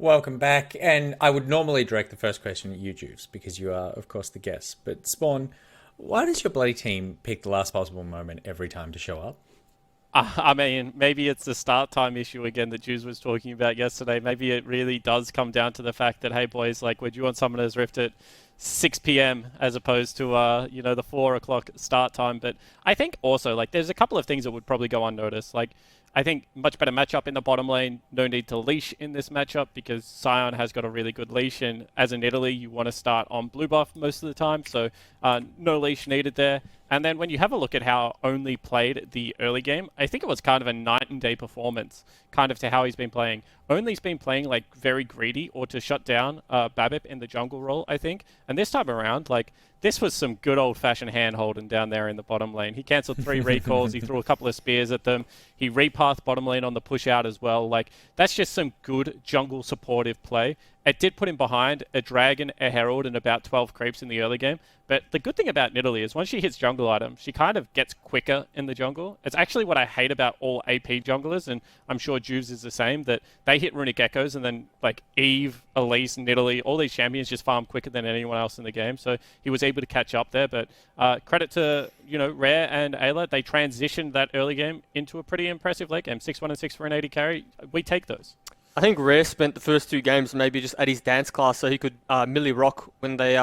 Welcome back. And I would normally direct the first question at you, Juves, because you are, of course, the guest. But Spawn, why does your bloody team pick the last possible moment every time to show up? I mean, maybe it's the start time issue again that Jules was talking about yesterday. Maybe it really does come down to the fact that, hey, boys, like, would you want Summoners Rift at 6 p.m. as opposed to, the 4 o'clock start time? But I think also, like, there's a couple of things that would probably go unnoticed. Like, I think much better matchup in the bottom lane. No need to leash in this matchup because Sion has got a really good leash. And as in Italy, you want to start on blue buff most of the time. So no leash needed there. And then when you have a look at how Only played the early game, I think it was kind of a night and day performance, kind of to how he's been playing. Only's been playing like very greedy or to shut down Babip in the jungle role, I think. And this time around, like, this was some good old-fashioned hand-holding down there in the bottom lane. He cancelled 3 recalls. He threw a couple of spears at them. He repathed bottom lane on the push-out as well. Like, that's just some good jungle supportive play. It did put him behind a dragon, a herald, and about 12 creeps in the early game. But the good thing about Nidalee is once she hits jungle items, she kind of gets quicker in the jungle. It's actually what I hate about all AP junglers, and I'm sure Juves is the same, that they hit runic echoes and then like Eve, Elise, Nidalee, all these champions just farm quicker than anyone else in the game. So he was able to catch up there. But credit to, Rare and Ayla. They transitioned that early game into a pretty impressive late game. 6-1 and 6 for an 80 carry. We take those. I think Rare spent the first 2 games maybe just at his dance class so he could Millie rock when they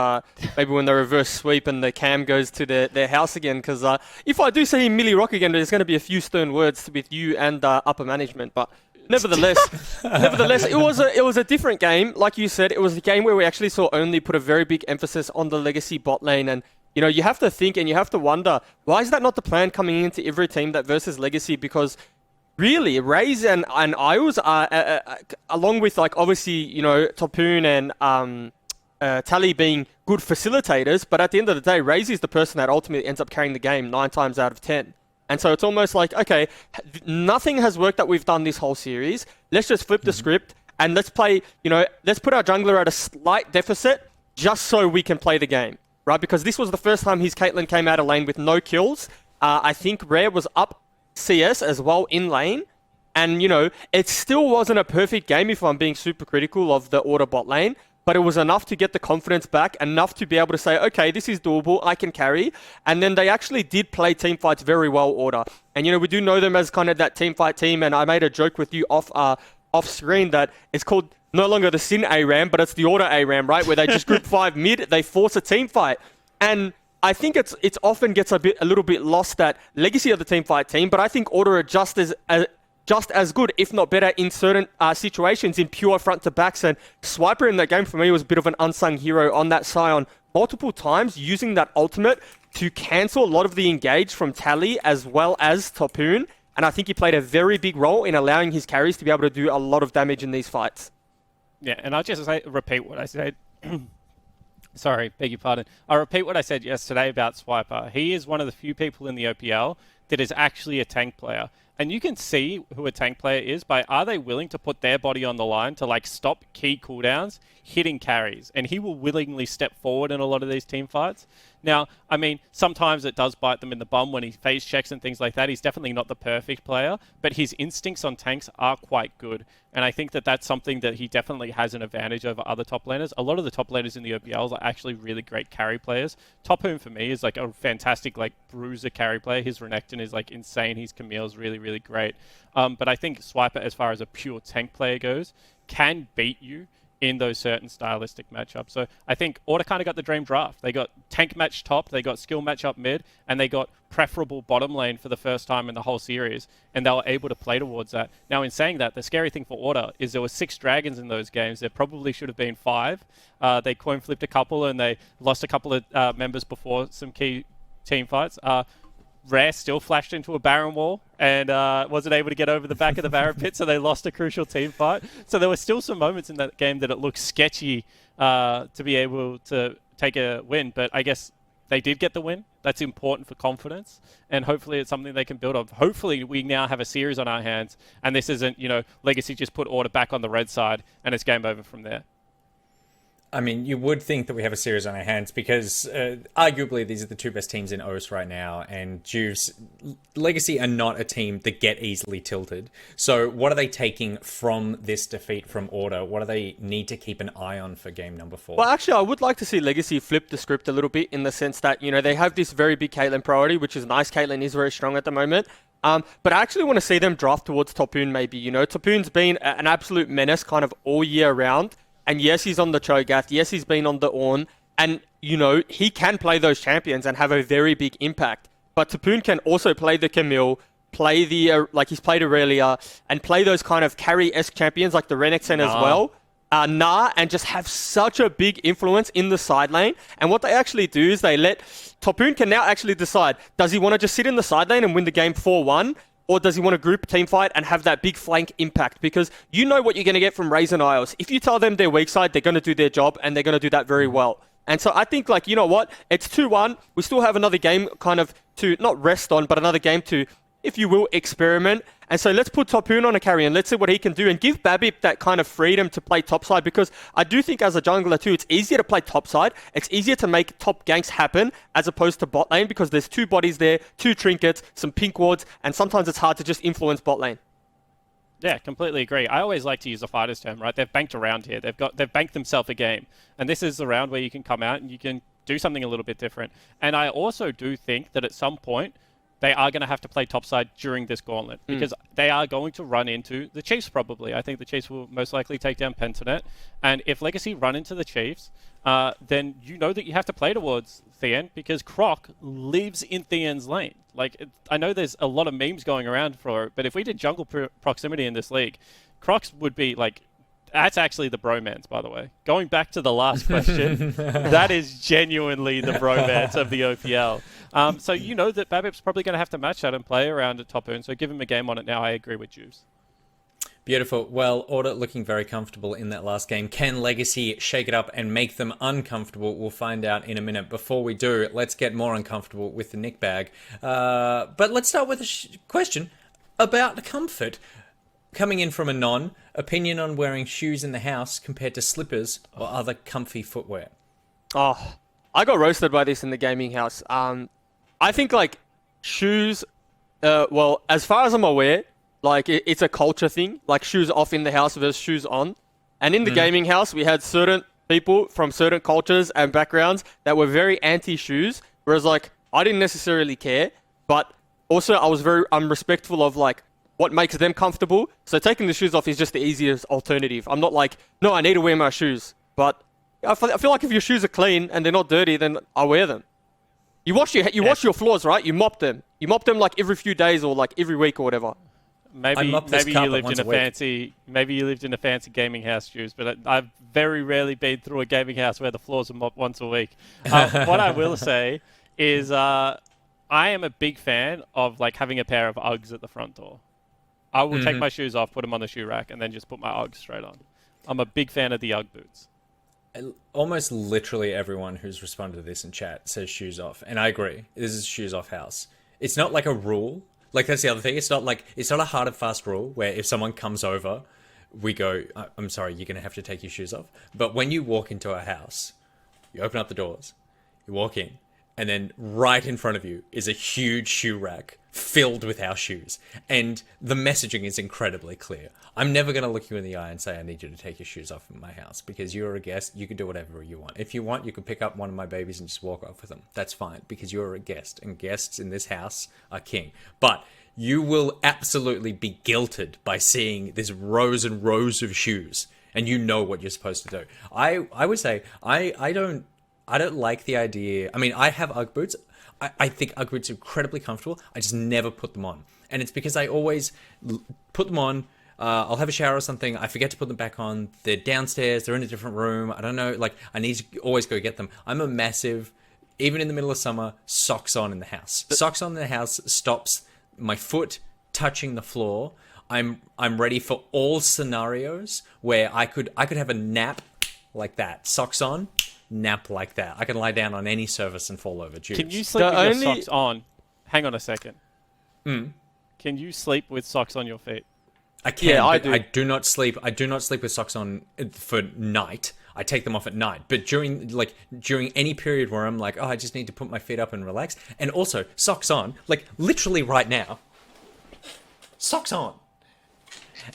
maybe when they reverse sweep and the cam goes to their house again. Because if I do see him Millie rock again, there's going to be a few stern words with you and upper management. But nevertheless, it was a different game. Like you said, it was a game where we actually saw Only put a very big emphasis on the legacy bot lane. And you have to think and you have to wonder, why is that not the plan coming into every team that versus legacy? Because really, Raze and Isles are, along with, like, obviously, Topoon and Tally being good facilitators, but at the end of the day, Raze is the person that ultimately ends up carrying the game 9 times out of 10. And so it's almost like, okay, nothing has worked that we've done this whole series. Let's just flip the script and let's play, let's put our jungler at a slight deficit just so we can play the game, right? Because this was the first time his Caitlyn came out of lane with no kills. I think Rare was up CS as well in lane, and it still wasn't a perfect game if I'm being super critical of the order bot lane, but it was enough to get the confidence back, enough to be able to say, okay, this is doable, I can carry. And then they actually did play team fights very well, order. And we do know them as kind of that team fight team, and I made a joke with you off screen that it's called no longer the Sin ARAM, but it's the order ARAM, right, where they just group 5 mid, they force a team fight. And I think it's often gets a little bit lost that legacy of the team fight team, but I think order are just as good, if not better, in certain situations in pure front to backs. And Swiper in that game for me was a bit of an unsung hero on that Sion multiple times, using that ultimate to cancel a lot of the engage from Tally as well as Topoon. And I think he played a very big role in allowing his carries to be able to do a lot of damage in these fights. Yeah, and I'll just repeat what I said. Sorry, beg your pardon. I'll repeat what I said yesterday about Swiper. He is one of the few people in the OPL that is actually a tank player. And you can see who a tank player is by, are they willing to put their body on the line to, like, stop key cooldowns, hitting carries? And he will willingly step forward in a lot of these team fights. Now, I mean, sometimes it does bite them in the bum when he phase checks and things like that. He's definitely not the perfect player, but his instincts on tanks are quite good. And I think that that's something that he definitely has an advantage over other top laners. A lot of the top laners in the OPLs are actually really great carry players. Topoon for me is like a fantastic, like, bruiser carry player. His Renekton is like insane. His Camille's really, really great. But I think Swiper, as far as a pure tank player goes, can beat you in those certain stylistic matchups. So I think Order kind of got the dream draft. They got tank match top, they got skill match up mid, and they got preferable bottom lane for the first time in the whole series, and they were able to play towards that. Now, in saying that, the scary thing for Order is there were 6 dragons in those games. There probably should have been 5. They coin flipped a couple, and they lost a couple of members before some key team fights. Rare still flashed into a Baron wall and wasn't able to get over the back of the Baron pit, so they lost a crucial team fight. So there were still some moments in that game that it looked sketchy to be able to take a win, but I guess they did get the win. That's important for confidence, and hopefully it's something they can build on. Hopefully we now have a series on our hands, and this isn't, Legacy just put Order back on the red side, and it's game over from there. I mean, you would think that we have a series on our hands because arguably these are the two best teams in OS right now, and Juve's Legacy are not a team that get easily tilted. So what are they taking from this defeat from Order? What do they need to keep an eye on for game number 4? Well, actually, I would like to see Legacy flip the script a little bit in the sense that, they have this very big Caitlyn priority, which is nice. Caitlyn is very strong at the moment. But I actually want to see them draft towards Topoon maybe. Topoon's been an absolute menace kind of all year round. And yes, he's on the Cho'Gath. Yes, he's been on the Ornn. And, he can play those champions and have a very big impact. But Topoon can also play the Camille, play the, like he's played Aurelia, and play those kind of carry-esque champions like the Renekton as well. And just have such a big influence in the side lane. And what they actually do is they let... Topoon can now actually decide, does he want to just sit in the side lane and win the game 4-1? Or does he want to group team fight and have that big flank impact? Because you know what you're going to get from Raze and Isles. If you tell them their weak side, they're going to do their job and they're going to do that very well. And so I think, you know what? It's 2-1. We still have another game kind of to not rest on, but another game to, if you will, experiment. And so let's put Topoon on a carry and let's see what he can do and give Babip that kind of freedom to play topside, because I do think as a jungler too, it's easier to play topside. It's easier to make top ganks happen as opposed to bot lane because there's 2 bodies there, 2 trinkets, some pink wards, and sometimes it's hard to just influence bot lane. Yeah, completely agree. I always like to use a fighter's term, right? They've banked around here. They've banked themselves a game. And this is the round where you can come out and you can do something a little bit different. And I also do think that at some point, they are going to have to play topside during this gauntlet because they are going to run into the Chiefs probably. I think the Chiefs will most likely take down Pentanet. And if Legacy run into the Chiefs, then you know that you have to play towards Theon because Croc lives in Theon's lane. I know there's a lot of memes going around for it, but if we did jungle proximity in this league, Crocs would be that's actually the bromance, by the way. Going back to the last question, that is genuinely the bromance of the OPL. So you know that Babip's probably going to have to match that and play around at top earn, so give him a game on it now. I agree with Juves. Beautiful. Well, Order looking very comfortable in that last game. Can Legacy shake it up and make them uncomfortable? We'll find out in a minute. Before we do, let's get more uncomfortable with the Nick bag. But let's start with a question about comfort. Coming in from a non, opinion on wearing shoes in the house compared to slippers or other comfy footwear. Oh, I got roasted by this in the gaming house. I think shoes, well, as far as I'm aware, it's a culture thing, shoes off in the house versus shoes on. And in the gaming house, we had certain people from certain cultures and backgrounds that were very anti-shoes, whereas I didn't necessarily care, but also I was very respectful of what makes them comfortable. So taking the shoes off is just the easiest alternative. I'm not no, I need to wear my shoes. But I feel like if your shoes are clean and they're not dirty, then I wear them. You wash your floors, right? You mop them. You mop them every few days or every week or whatever. Maybe you lived in a fancy gaming house, Jules, but I've very rarely been through a gaming house where the floors are mopped once a week. What I will say is I am a big fan of having a pair of Uggs at the front door. I will take my shoes off, put them on the shoe rack, and then just put my Uggs straight on. I'm a big fan of the Ugg boots. Almost literally everyone who's responded to this in chat says shoes off, and I agree. This is a shoes off house. It's not a rule. That's the other thing. It's not a hard and fast rule where if someone comes over, we go, I'm sorry, you're going to have to take your shoes off. But when you walk into a house, you open up the doors, you walk in, and then right in front of you is a huge shoe rack filled with our shoes. And the messaging is incredibly clear. I'm never going to look you in the eye and say, I need you to take your shoes off in my house because you're a guest. You can do whatever you want. If you want, you can pick up one of my babies and just walk off with them. That's fine because you're a guest and guests in this house are king. But you will absolutely be guilted by seeing this rows and rows of shoes and you know what you're supposed to do. I would say I don't like the idea. I mean, I have Ugg boots. I think Ugg boots are incredibly comfortable. I just never put them on. And it's because I always put them on. I'll have a shower or something. I forget to put them back on. They're downstairs. They're in a different room. I don't know. I need to always go get them. I'm a massive, even in the middle of summer, socks on in the house. Socks on in the house stops my foot touching the floor. I'm ready for all scenarios where I could have a nap like that. Socks on. Nap like that. I can lie down on any surface and fall over. Juice. Can you sleep with your socks on? Hang on a second. Can you sleep with socks on your feet? I can. Yeah, I do. I do not sleep with socks on for night. I take them off at night. But during any period where I'm like, oh, I just need to put my feet up and relax, and also socks on, like literally right now, socks on.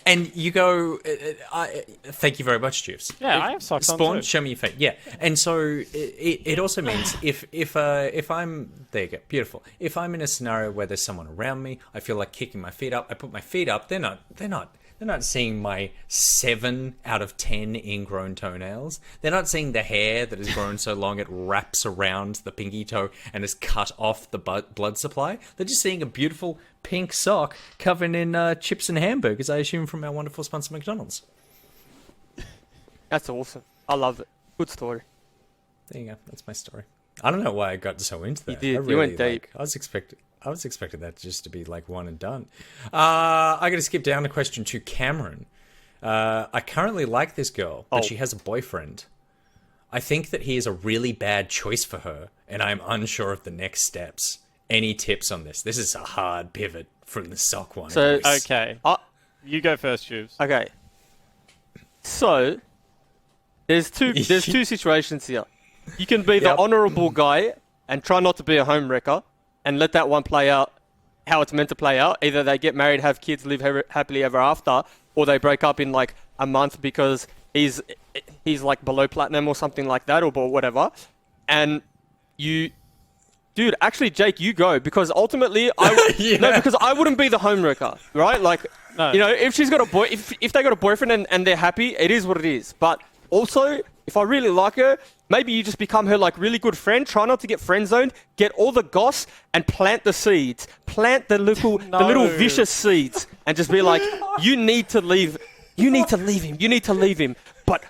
And you go, thank you very much, Juice. Yeah, I have socks on Spawn, too. show me your feet. Yeah, and so it also means if I'm, there you go, beautiful. If I'm in a scenario where there's someone around me, I feel like kicking my feet up. I put my feet up. They're not seeing my 7 out of 10 ingrown toenails. They're not seeing the hair that has grown so long it wraps around the pinky toe and has cut off the blood supply. They're just seeing a beautiful pink sock covered in chips and hamburgers, I assume from our wonderful sponsor, McDonald's. That's awesome. I love it. Good story. There you go. That's my story. I don't know why I got so into that. You did. You went deep. I was expecting that just to be like one and done. I got to skip down a question to Cameron. I currently like this girl, but she has a boyfriend. I think that he is a really bad choice for her, and I'm unsure of the next steps. Any tips on this? This is a hard pivot from the sock one. So, Okay. You go first, Shoes. Okay. So, there's two situations here. You can be the honourable guy and try not to be a homewrecker and let that one play out how it's meant to play out. Either they get married, have kids, live happily ever after, or they break up in like a month because he's like below platinum or something like that, or whatever. And you... Dude, actually, Jake, you go, because ultimately, no, because I wouldn't be the homewrecker, right? Like, No. you know, if she's got a if they got a boyfriend and they're happy, it is what it is. But also, if I really like her, maybe you just become her like really good friend. Try not to get friend zoned. Get all the goss and plant the seeds. Plant the little the little vicious seeds, and just be like, you need to leave. You need to leave him. You need to leave him. But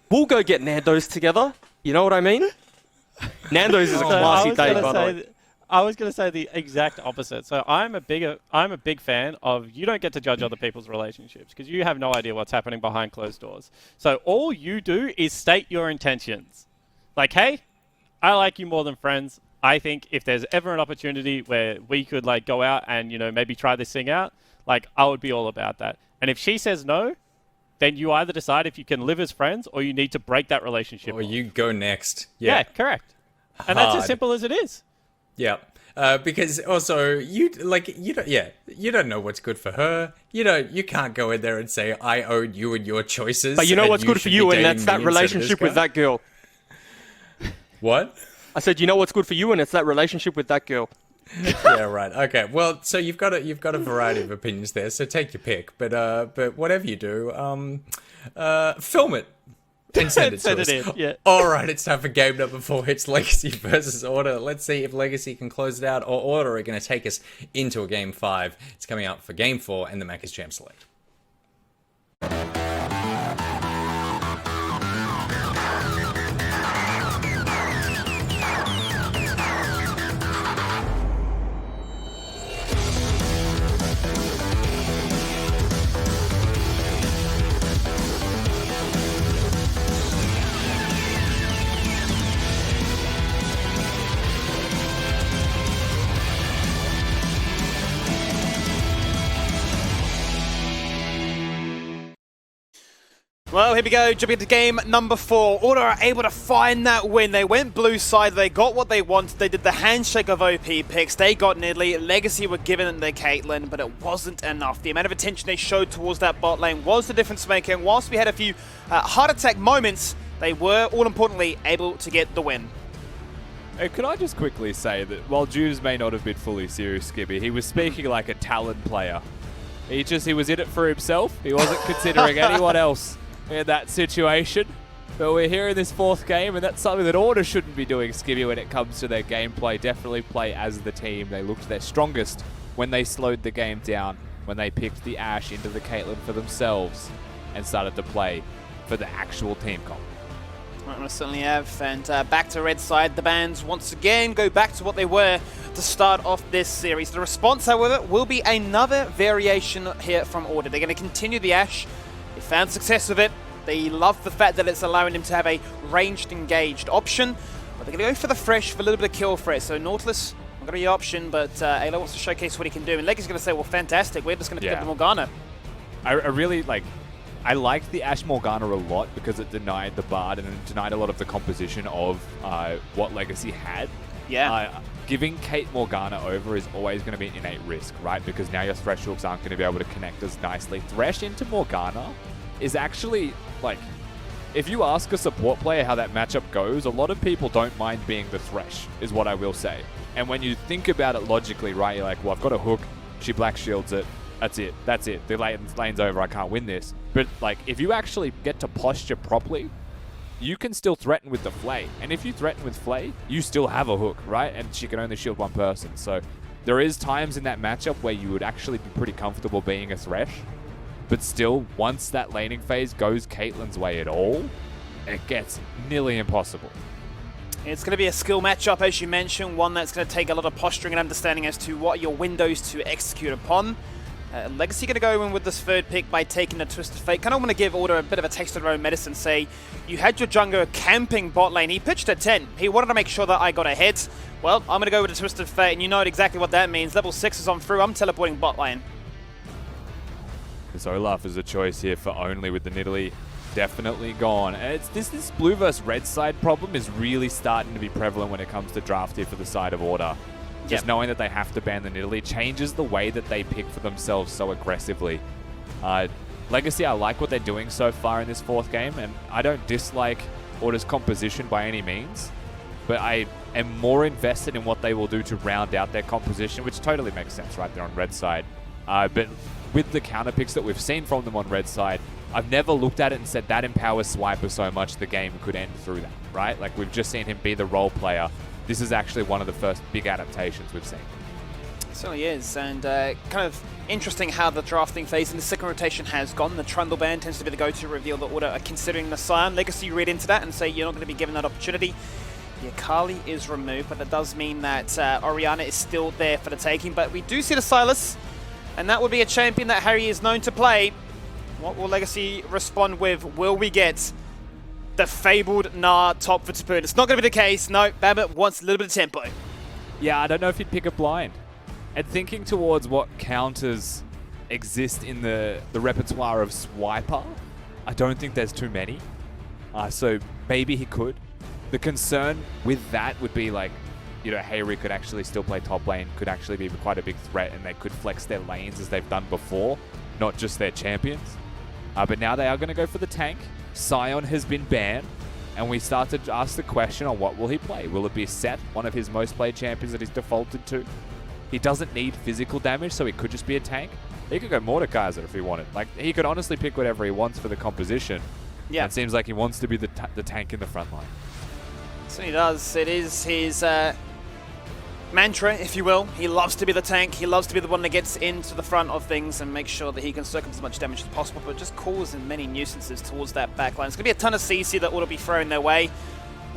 we'll go get Nando's together. You know what I mean? Nando's is a classy date, by the way. I was going to say the exact opposite. So I'm a big fan of you don't get to judge other people's relationships because you have no idea what's happening behind closed doors. So all you do is state your intentions. Like, hey, I like you more than friends. I think if there's ever an opportunity where we could like go out and, you know, maybe try this thing out, like I would be all about that. And if she says no, then you either decide if you can live as friends or you need to break that relationship. Or you go next. Yeah, correct. And that's as simple as it is. Yeah. Because also you don't know what's good for her. You can't go in there and say I own you and your choices. But you know what's good for you, and that's that relationship with that girl. What? I said, you know what's good for you, and it's that relationship with that girl. Yeah, right. Okay. Well, so you've got a variety of opinions there. So take your pick. But whatever you do, film it and send it to us. in, yeah. All right, it's time for game number 4. It's Legacy versus Order. Let's see if Legacy can close it out, or Order are going to take us into a game 5. It's coming up for game 4, and the Mac is Jam Select. Well, here we go, jumping into game number 4. Order are able to find that win. They went blue side, they got what they wanted, they did the handshake of OP picks, they got Nidalee, Legacy were given the Caitlyn, but it wasn't enough. The amount of attention they showed towards that bot lane was the difference maker, and whilst we had a few heart attack moments, they were, all importantly, able to get the win. Could I just quickly say that while Jules may not have been fully serious, Skibby, he was speaking like a talent player. He was in it for himself, he wasn't considering anyone else in that situation. But we're here in this 4th game, and that's something that Order shouldn't be doing, Skibby, when it comes to their gameplay. Definitely play as the team. They looked their strongest when they slowed the game down, when they picked the Ashe into the Caitlyn for themselves and started to play for the actual team comp. Right, we certainly have. And back to red side, the bans once again go back to what they were to start off this series. The response, however, will be another variation here from Order. They're going to continue the Ashe. They found success with it. They love the fact that it's allowing him to have a ranged engaged option. But they're going to go for the fresh for a little bit of kill threat. So Nautilus, not going to be an option, but Ayla wants to showcase what he can do. And Legacy's going to say, well, fantastic. We're just going to pick up the Morgana. I really, I like the Ashe Morgana a lot because it denied the Bard and it denied a lot of the composition of what Legacy had. Yeah. Giving Kate Morgana over is always going to be an innate risk, right? Because now your Thresh hooks aren't going to be able to connect as nicely. Thresh into Morgana is actually, like, if you ask a support player how that matchup goes, a lot of people don't mind being the Thresh, is what I will say. And when you think about it logically, right, you're like, well, I've got a hook, she black shields it, that's it. The lane's over, I can't win this. But, like, if you actually get to posture properly, you can still threaten with the Flay. And if you threaten with Flay, you still have a hook, right? And she can only shield one person. So there is times in that matchup where you would actually be pretty comfortable being a Thresh. But still, once that laning phase goes Caitlyn's way at all, it gets nearly impossible. It's going to be a skill matchup, as you mentioned, one that's going to take a lot of posturing and understanding as to what are your windows to execute upon. Legacy going to go in with this third pick by taking the Twisted Fate. Kind of want to give Order a bit of a taste of their own medicine. Say, you had your jungler camping bot lane. He pitched at 10. He wanted to make sure that I got ahead. Well, I'm going to go with the Twisted Fate, and you know exactly what that means. Level 6 is on through. I'm teleporting bot lane. Because Olaf is a choice here for only with the Nidalee definitely gone. And it's this blue versus red side problem is really starting to be prevalent when it comes to draft here for the side of Order. Just knowing that they have to ban the Nidalee changes the way that they pick for themselves so aggressively. Legacy, I like what they're doing so far in this fourth game, and I don't dislike Order's composition by any means, but I am more invested in what they will do to round out their composition, which totally makes sense, right? They're on red side. But with the counter picks that we've seen from them on red side, I've never looked at it and said that empowers Swiper so much the game could end through that, right? Like, we've just seen him be the role player. This is actually one of the first big adaptations we've seen. It certainly is, and kind of interesting how the drafting phase in the second rotation has gone. The Trundle Band tends to be the go-to reveal that Order are considering the Scion. Legacy read into that and say you're not going to be given that opportunity. The Akali is removed, but that does mean that Orianna is still there for the taking. But we do see the Sylas, and that would be a champion that Harry is known to play. What will Legacy respond with? Will we get the fabled Gnar top for Tapoon? It's not going to be the case. No, Babbitt wants a little bit of tempo. Yeah, I don't know if he'd pick a blind. And thinking towards what counters exist in the repertoire of Swiper, I don't think there's too many. So maybe he could. The concern with that would be, like, you know, Hayri could actually still play top lane, could actually be quite a big threat, and they could flex their lanes as they've done before, not just their champions. But now they are going to go for the tank. Scion has been banned, and we start to ask the question on what will he play. Will it be Set, one of his most played champions that he's defaulted to? He doesn't need physical damage, so he could just be a tank. He could go Mordekaiser if he wanted. Like, he could honestly pick whatever he wants for the composition. Yeah. And it seems like he wants to be the tank in the front line. So he does. It is his mantra, if you will. He loves to be the tank. He loves to be the one that gets into the front of things and makes sure that he can circumvent as much damage as possible, but just causing many nuisances towards that backline. It's going to be a ton of CC that ought to be thrown their way.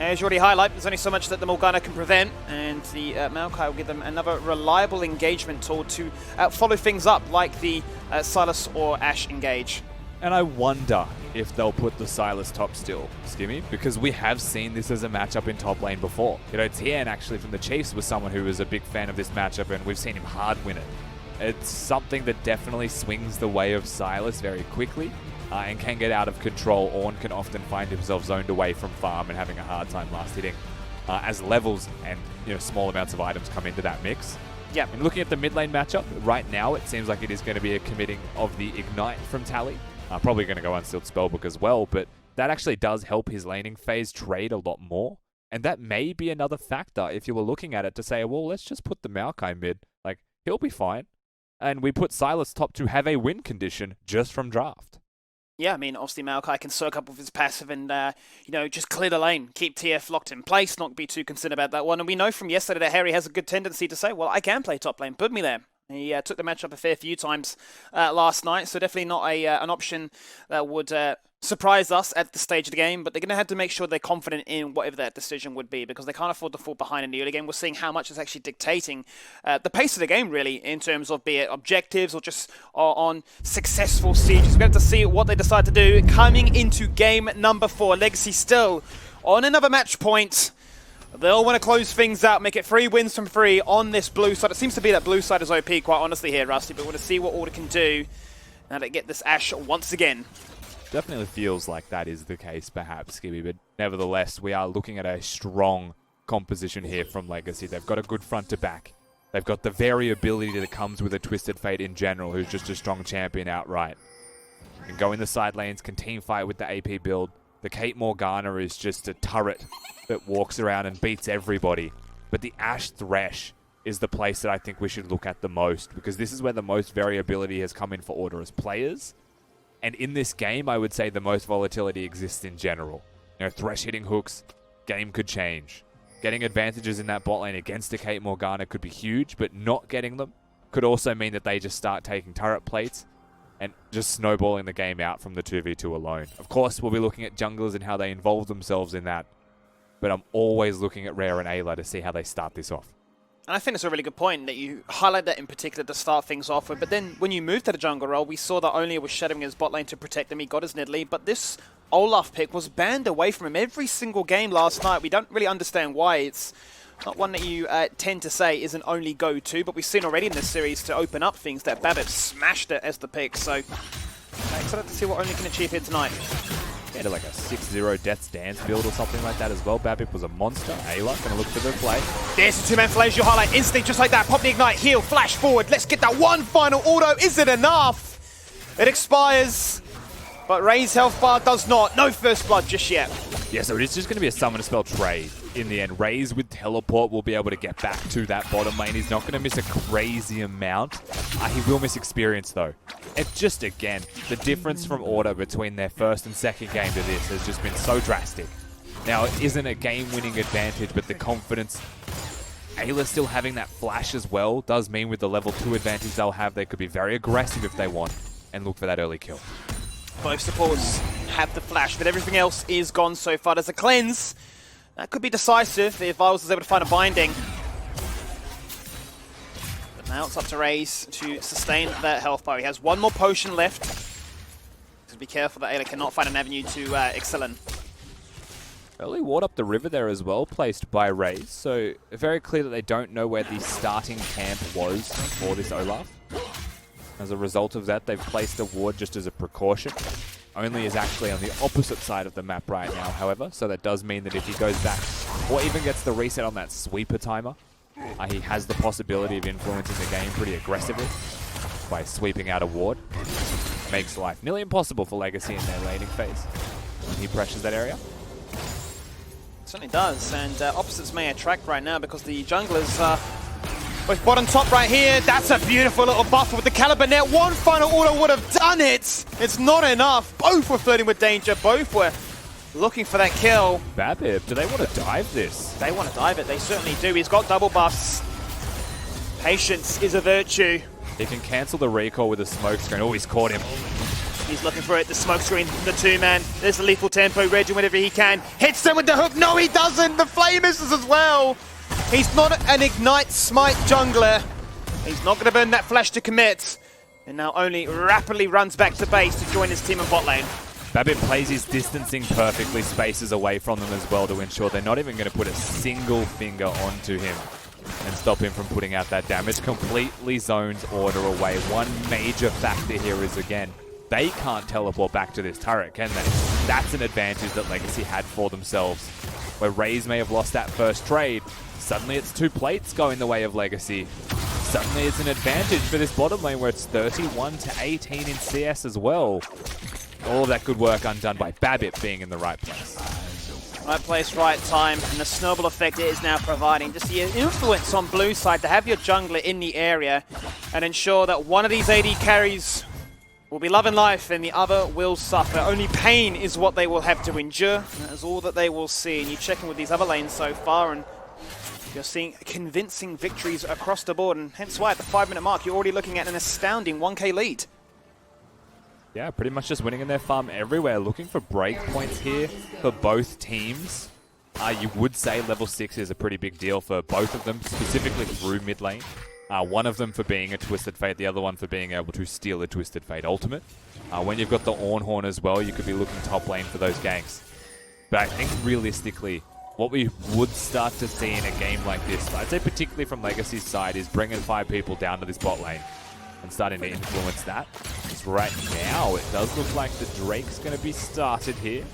As you already highlight, there's only so much that the Morgana can prevent, and the Maokai will give them another reliable engagement tool to follow things up, like the Sylas or Ashe engage. And I wonder if they'll put the Sylas top still, Skimmy, because we have seen this as a matchup in top lane before. You know, Tien actually from the Chiefs was someone who was a big fan of this matchup, and we've seen him hard win it. It's something that definitely swings the way of Sylas very quickly and can get out of control. Ornn can often find himself zoned away from farm and having a hard time last hitting as levels and, you know, small amounts of items come into that mix. Yeah. And looking at the mid lane matchup, right now it seems like it is going to be a committing of the Ignite from Tally. Probably going to go Unsealed Spellbook as well, but that actually does help his laning phase trade a lot more. And that may be another factor if you were looking at it to say, well, let's just put the Maokai mid. Like, he'll be fine. And we put Sylas top to have a win condition just from draft. Yeah, I mean, obviously Maokai can soak up with his passive and, you know, just clear the lane, keep TF locked in place, not be too concerned about that one. And we know from yesterday that Harry has a good tendency to say, well, I can play top lane, put me there. He took the matchup a fair few times last night, so definitely not an option that would surprise us at the stage of the game, but they're going to have to make sure they're confident in whatever that decision would be, because they can't afford to fall behind in the early game. We're seeing how much it's actually dictating the pace of the game, really, in terms of be it objectives or just on successful sieges. We have to see what they decide to do coming into game number 4. Legacy still on another match point. They'll want to close things out, make it 3 wins from 3 on this blue side. It seems to be that blue side is OP, quite honestly, here, Rusty, but we want to see what Order can do now they get this Ashe once again. definitely feels like that is the case, perhaps, Skibby. But nevertheless, we are looking at a strong composition here from Legacy. They've got a good front to back. They've got the variability that comes with a Twisted Fate in general, who's just a strong champion outright. Can go in the side lanes, can team fight with the AP build. The Kate Morgana is just a turret that walks around and beats everybody. But the Ashe Thresh is the place that I think we should look at the most, because this is where the most variability has come in for Order as players. And in this game, I would say the most volatility exists in general. You know, Thresh hitting hooks, game could change. Getting advantages in that bot lane against a Kate Morgana could be huge, but not getting them could also mean that they just start taking turret plates and just snowballing the game out from the 2v2 alone. Of course, we'll be looking at junglers and how they involve themselves in that, but I'm always looking at Rare and Ayla to see how they start this off. And I think it's a really good point that you highlight that in particular to start things off with. But then when you move to the jungle role, we saw that Only was shadowing his bot lane to protect him. He got his Nidalee, but this Olaf pick was banned away from him every single game last night. We don't really understand why. It's not one that you tend to say is an Only go-to, but we've seen already in this series to open up things that BABIP smashed it as the pick. So excited to see what Only can achieve here tonight. Into like a 6-0 Death's Dance build or something like that as well. BABIP was a monster. Ayla going to look for the play. There's the two-man flash, you highlight instinct just like that. Pop the ignite, heal, flash forward. Let's get that one final auto. Is it enough? It expires, but Ray's health bar does not. No first blood just yet. Yeah, so it's just going to be a summon spell trade in the end. Raze with teleport will be able to get back to that bottom lane. He's not going to miss a crazy amount. He will miss experience though. It's just, again, the difference from Order between their first and second game to this has just been so drastic. Now, it isn't a game-winning advantage, but the confidence, Ayla still having that flash as well, does mean with the level 2 advantage they'll have, they could be very aggressive if they want and look for that early kill. Both supports have the flash, but everything else is gone so far. There's a cleanse. That could be decisive if Viles is able to find a binding. But now it's up to Raze to sustain that health bar. He has one more potion left. So be careful that Ayla cannot find an avenue to excel in. Early ward up the river there as well, placed by Raze. So very clear that they don't know where the starting camp was for this Olaf. As a result of that, they've placed a ward just as a precaution. Only is actually on the opposite side of the map right now, however, so that does mean that if he goes back or even gets the reset on that sweeper timer, he has the possibility of influencing the game pretty aggressively by sweeping out a ward. Makes life nearly impossible for Legacy in their laning phase when he pressures that area. Certainly does, and opposites may attract right now because the junglers with bottom top right here. That's a beautiful little buffer with the Caliber net. One final auto would have done it. It's not enough. Both were flirting with danger. Both were looking for that kill. BABIP, do they want to dive this? They want to dive it. They certainly do. He's got double buffs. Patience is a virtue. He can cancel the recall with a smoke screen. Oh, he's caught him. He's looking for it. The smoke screen, the two-man. There's the lethal tempo. Regen whenever he can. Hits them with the hook. No, he doesn't. The flame misses as well. He's not an Ignite Smite jungler. He's not going to burn that flash to commit. And now Only rapidly runs back to base to join his team in bot lane. BABIP plays his distancing perfectly, spaces away from them as well to ensure they're not even going to put a single finger onto him and stop him from putting out that damage. Completely zones Order away. One major factor here is, again, they can't teleport back to this turret, can they? That's an advantage that Legacy had for themselves. Where Raze may have lost that first trade, suddenly it's 2 plates going the way of Legacy. Suddenly it's an advantage for this bottom lane where it's 31-18 in CS as well. All of that good work undone by BABIP being in the right place. Right place, right time, and the snowball effect it is now providing just the influence on blue side to have your jungler in the area and ensure that one of these AD carries will be loving life and the other will suffer. Only pain is what they will have to endure. That is all that they will see. And you check in with these other lanes so far and you're seeing convincing victories across the board, and hence why at the 5-minute mark you're already looking at an astounding 1k lead. Yeah, pretty much just winning in their farm everywhere. Looking for break points here for both teams. You would say level 6 is a pretty big deal for both of them, specifically through mid lane. One of them for being a Twisted Fate, the other one for being able to steal a Twisted Fate ultimate. When you've got the Ornhorn as well, you could be looking top lane for those ganks. But I think realistically, what we would start to see in a game like this, I'd say particularly from Legacy's side, is bringing 5 people down to this bot lane and starting to influence that. as right now, it does look like the Drake's going to be started here.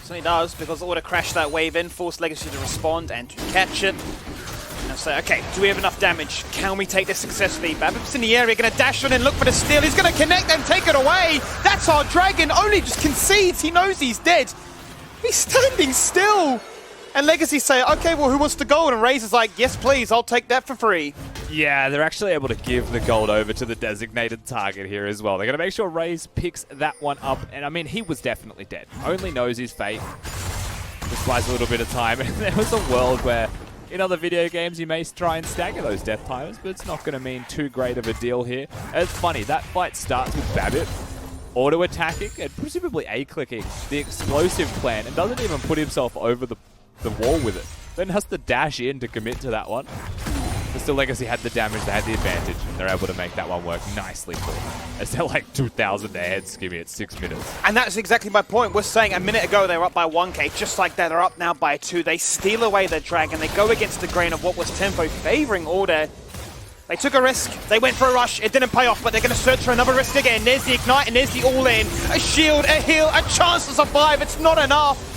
Certainly does, because Order crashed that wave in, forced Legacy to respond and to catch it. Now say, okay, do we have enough damage? Can we take this successfully? Babip's in the area, going to dash on and look for the steal. He's going to connect and take it away. That's our Dragon, only just concedes. He knows he's dead. He's standing still. And Legacy say, okay, well, who wants the gold? And Raze is like, yes, please, I'll take that for free. Yeah, they're actually able to give the gold over to the designated target here as well. They're going to make sure Raze picks that one up. And I mean, he was definitely dead. Only knows his fate. Just buys a little bit of time. And there was a world where in other video games you may try and stagger those death timers, but it's not going to mean too great of a deal here. It's funny, that fight starts with Babip auto-attacking and presumably A-clicking the explosive plan and doesn't even put himself over the wall with it. Then has to dash in to commit to that one. But still, Legacy had the damage, they had the advantage, and they're able to make that one work nicely for them. As they're like 2,000 ahead, Skimmy at 6 minutes. And that's exactly my point. We're saying a minute ago they were up by 1k, just like that, they're up now by 2. They steal away their Dragon, they go against the grain of what was tempo favoring Order. They took a risk, they went for a rush, it didn't pay off, but they're going to search for another risk again. There's the Ignite and there's the All-In. A shield, a heal, a chance to survive, it's not enough.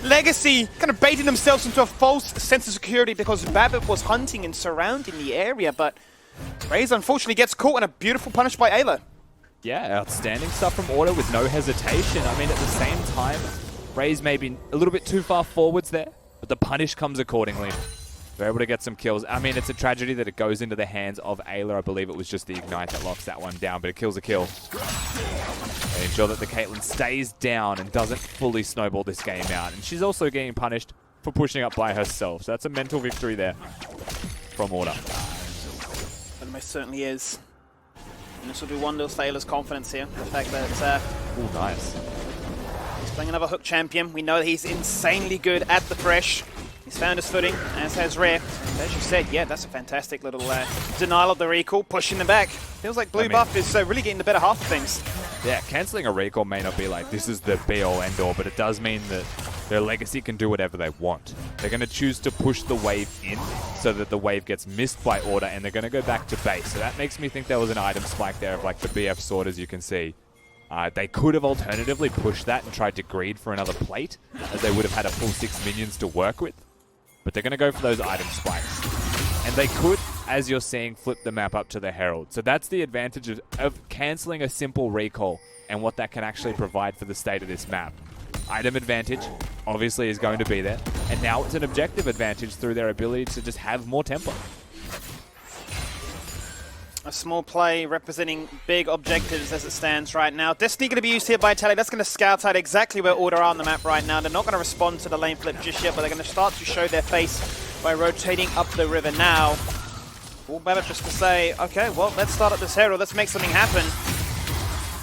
Legacy kind of baited themselves into a false sense of security because Babip was hunting and surrounding the area, but Raze unfortunately gets caught and a beautiful punish by Ayla. Yeah, outstanding stuff from Order with no hesitation. I mean, at the same time, Raze may be a little bit too far forwards there, but the punish comes accordingly. They're able to get some kills. I mean, it's a tragedy that it goes into the hands of Ayla. I believe it was just the Ignite that locks that one down, but it kills a kill. They ensure that the Caitlyn stays down and doesn't fully snowball this game out. And she's also getting punished for pushing up by herself. So that's a mental victory there from Order. It most certainly is. And this will do wonders for Ayla's confidence here. The fact that Oh, nice. he's playing another hook champion. We know that he's insanely good at the fresh. He's found his footing, as has Rare. As you said, yeah, that's a fantastic little denial of the recall, pushing them back. Feels like blue buff is really getting the better half of things. Yeah, cancelling a recall may not be like, this is the be-all, end-all, but it does mean that their Legacy can do whatever they want. They're going to choose to push the wave in so that the wave gets missed by Order, and they're going to go back to base. So that makes me think there was an item spike there of like the BF sword, as you can see. They could have alternatively pushed that and tried to greed for another plate, as they would have had a full 6 minions to work with. But they're going to go for those item spikes. And they could, as you're seeing, flip the map up to the Herald. So that's the advantage of cancelling a simple recall and what that can actually provide for the state of this map. Item advantage, obviously, is going to be there. And now it's an objective advantage through their ability to just have more tempo. A small play representing big objectives as it stands right now. Destiny going to be used here by Tally. That's going to scout out exactly where Order are on the map right now. They're not going to respond to the lane flip just yet, but they're going to start to show their face by rotating up the river now. All better just to say, okay, well, let's start up this Herald. Let's make something happen.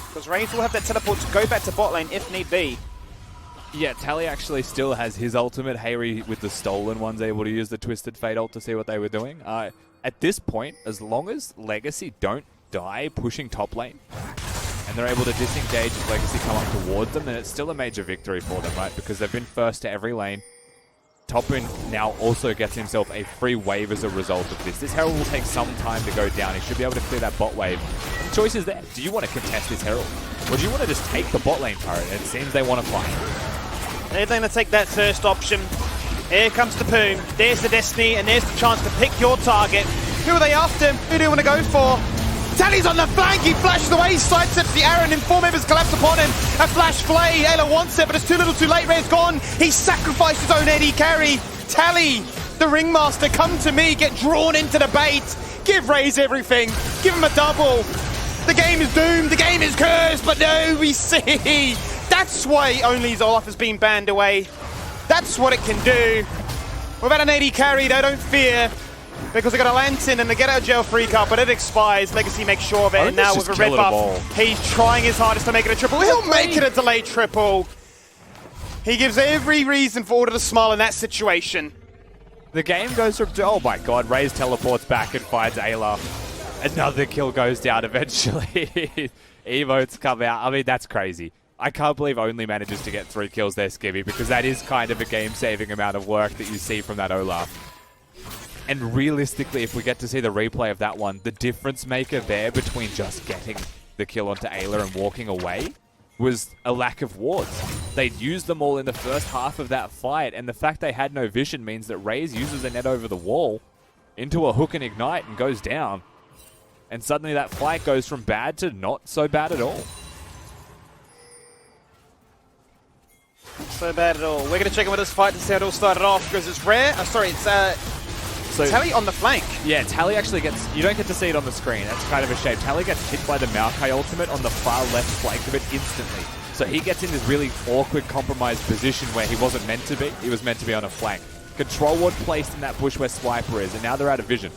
Because Raze will have that teleport to go back to bot lane if need be. Yeah, Tally actually still has his ultimate. Hayri with the stolen one's able to use the Twisted Fate ult to see what they were doing. At this point, as long as Legacy don't die pushing top lane, and they're able to disengage as Legacy come up towards them, then it's still a major victory for them, right? Because they've been first to every lane. Toppin now also gets himself a free wave as a result of this. This Herald will take some time to go down. He should be able to clear that bot wave. And the choice is there. Do you want to contest this Herald? Or do you want to just take the bot lane turret? It seems they want to fight. They're going to take that first option. Here comes the Poom. There's the Destiny, and there's the chance to pick your target. Who are they after? Who do you want to go for? Tally's on the flank, he flashes away, sidesteps the Aaron, and 4 members collapse upon him. A flash flay, Ayla wants it, but it's too little too late, Ray's gone. He sacrificed his own AD carry. Tally, the ringmaster, come to me, get drawn into the bait. Give Raze everything, give him a double. The game is doomed, the game is cursed, but no, we see. That's why only Zoloft has been banned away. That's what it can do. Without an AD carry, they don't fear. Because they got a Lantern and they get out of jail free card, but it expires. Legacy makes sure of it, and now with a red buff, he's trying his hardest to make it a triple. He'll make it a delayed triple. He gives every reason for Order to smile in that situation. The game goes from, oh my god, Raze teleports back and finds Ayla. Another kill goes down eventually. Emotes come out. I mean, that's crazy. I can't believe Only manages to get 3 kills there, Skibby, because that is kind of a game-saving amount of work that you see from that Olaf. And realistically, if we get to see the replay of that one, the difference maker there between just getting the kill onto Ayla and walking away was a lack of wards. They'd used them all in the first half of that fight, and the fact they had no vision means that Raze uses a net over the wall into a hook and ignite and goes down. And suddenly that fight goes from bad to not so bad at all. Not so bad at all. We're going to check in with this fight to see how it all started off, because it's rare. Oh, sorry, it's Tally on the flank. Yeah, Tally actually gets... You don't get to see it on the screen. That's kind of a shame. Tally gets hit by the Maokai ultimate on the far left flank of it instantly. So he gets in this really awkward, compromised position where he wasn't meant to be. He was meant to be on a flank. Control ward placed in that bush where Swiper is, and now they're out of vision.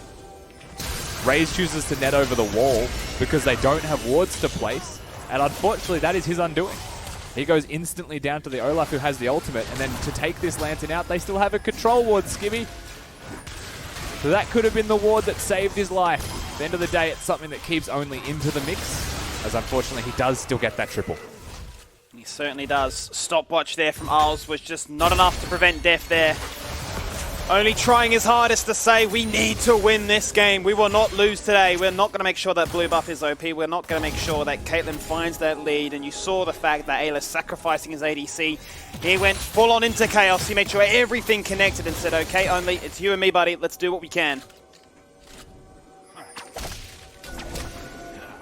Raze chooses to net over the wall because they don't have wards to place, and unfortunately that is his undoing. He goes instantly down to the Olaf who has the ultimate, and then to take this Lantern out, they still have a control ward, Skibby. So that could have been the ward that saved his life. At the end of the day, it's something that keeps only into the mix, as unfortunately he does still get that triple. He certainly does. Stopwatch there from Arls was just not enough to prevent death there. Only trying his hardest to say, we need to win this game. We will not lose today. We're not going to make sure that blue buff is OP. We're not going to make sure that Caitlyn finds that lead. And you saw the fact that Ayla sacrificing his ADC. He went full on into chaos. He made sure everything connected and said, okay, only it's you and me, buddy. Let's do what we can.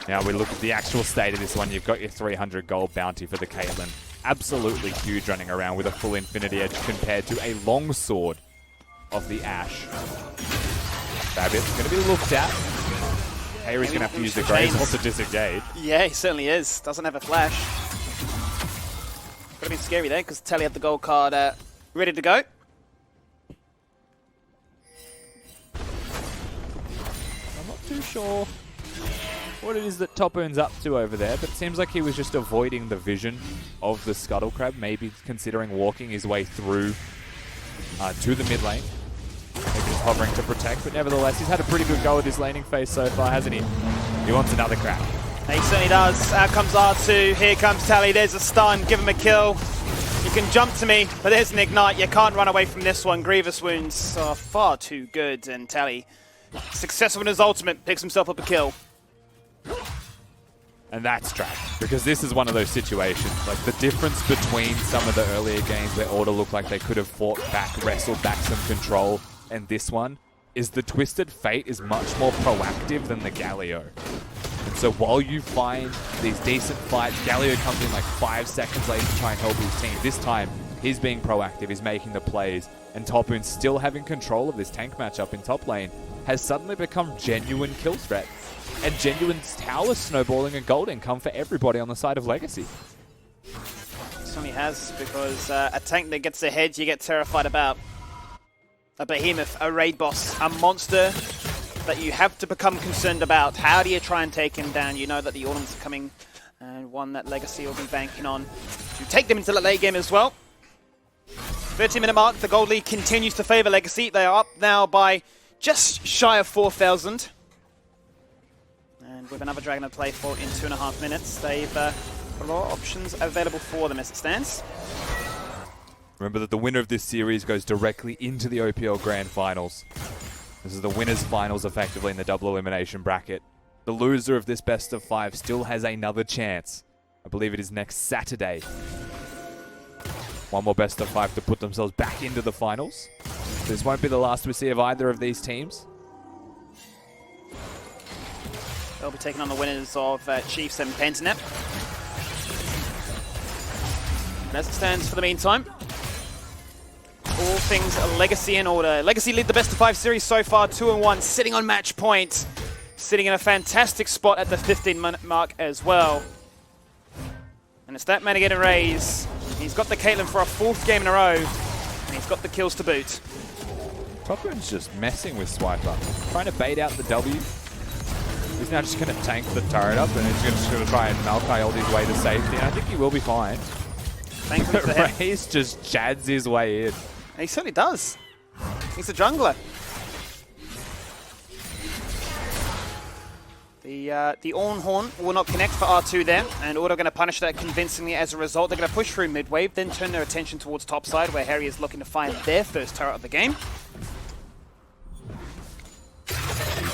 Now we look at the actual state of this one. You've got your 300 gold bounty for the Caitlyn. Absolutely huge running around with a full Infinity Edge compared to a long sword of the Ashe. Fabit's going to be looked at. Hayri's going to have to use the Graves also to disengage. Yeah, he certainly is. Doesn't have a flash. Could have been scary there because Tally had the gold card ready to go. I'm not too sure what it is that Topoon's up to over there, but it seems like he was just avoiding the vision of the Scuttle Crab, maybe considering walking his way through to the mid lane. Maybe just hovering to protect, but nevertheless, he's had a pretty good go at his laning phase so far, hasn't he? He wants another crab. He certainly does. Out comes R2. Here comes Tally. There's a stun. Give him a kill. You can jump to me, but there's an ignite. You can't run away from this one. Grievous wounds are far too good, and Tally, successful in his ultimate, picks himself up a kill. And that's tragic, because this is one of those situations. Like, the difference between some of the earlier games where Order looked like they could have fought back, wrestled back some control, and this one is the Twisted Fate is much more proactive than the Galio. And so while you find these decent fights, Galio comes in like 5 seconds late to try and help his team. This time, he's being proactive, he's making the plays, and Topoon still having control of this tank matchup in top lane has suddenly become genuine kill threat. And genuine tower snowballing and gold income for everybody on the side of Legacy. Certainly has, because a tank that gets ahead, you get terrified about. A behemoth, a raid boss, a monster that you have to become concerned about. How do you try and take him down? You know that the Autumn's coming, and one that Legacy will be banking on to take them into the late game as well. 30-minute mark, the gold lead continues to favor Legacy. They are up now by just shy of 4,000. And with another Dragon to play for in 2.5 minutes, they've got a lot of options available for them as it stands. Remember that the winner of this series goes directly into the OPL Grand Finals. This is the winner's finals effectively in the double elimination bracket. The loser of this best of 5 still has another chance. I believe it is next Saturday. One more best of 5 to put themselves back into the finals. This won't be the last we see of either of these teams. They'll be taking on the winners of Chiefs and Pentanet. And as it stands for the meantime, all things Legacy in order. Legacy lead the best of 5 series so far, 2-1, sitting on match point. Sitting in a fantastic spot at the 15-minute mark as well. And it's that man again in Raze. He's got the Caitlyn for a 4th game in a row, and he's got the kills to boot. Topoon's just messing with Swiper, trying to bait out the W. He's now just going to tank the turret up, and he's just going to try and Maokai hold his way to safety, and I think he will be fine. Thankfully for him. Raze just jads his way in. And he certainly does. He's a jungler. The Ornhorn will not connect for R2 there, and Order going to punish that convincingly as a result. They're going to push through mid-wave, then turn their attention towards topside, where Harry is looking to find their first turret of the game.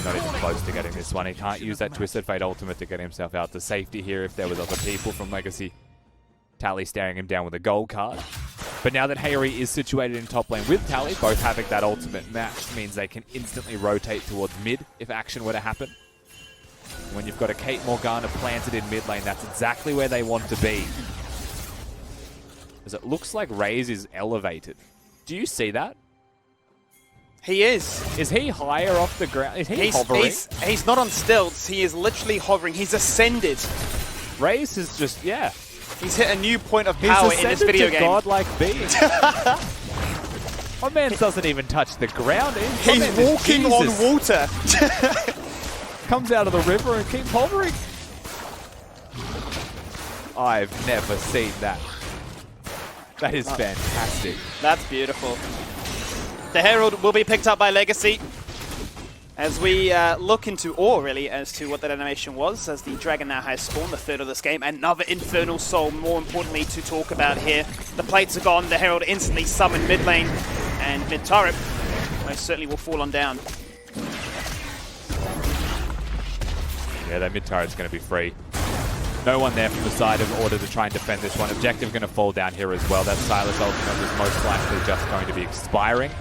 He's not even close to getting this one. He can't use that Twisted Fate ultimate to get himself out to safety here if there was other people from Legacy. Tally staring him down with a gold card. But now that Hayri is situated in top lane with Tally, both having that ultimate match means they can instantly rotate towards mid if action were to happen. And when you've got a Kate Morgana planted in mid lane, that's exactly where they want to be. As it looks like Raze is elevated. Do you see that? He is. Is he higher off the ground? Is he hovering? He's not on stilts. He is literally hovering. He's ascended. Raze is just, yeah. He's hit a new point of power in this video to game. godlike being. My man doesn't even touch the ground. He's walking on water. Comes out of the river and keeps hovering. I've never seen that. That is fantastic. That's beautiful. The Herald will be picked up by Legacy. As we look into awe, really, as to what that animation was, as the Dragon now has spawned, the third of this game. Another Infernal Soul, more importantly, to talk about here. The plates are gone, the Herald instantly summoned mid lane, and mid turret most certainly will fall on down. Yeah, that mid turret's going to be free. No one there from the side of Order to try and defend this one. Objective going to fall down here as well. That Silas ultimate was most likely just going to be expiring.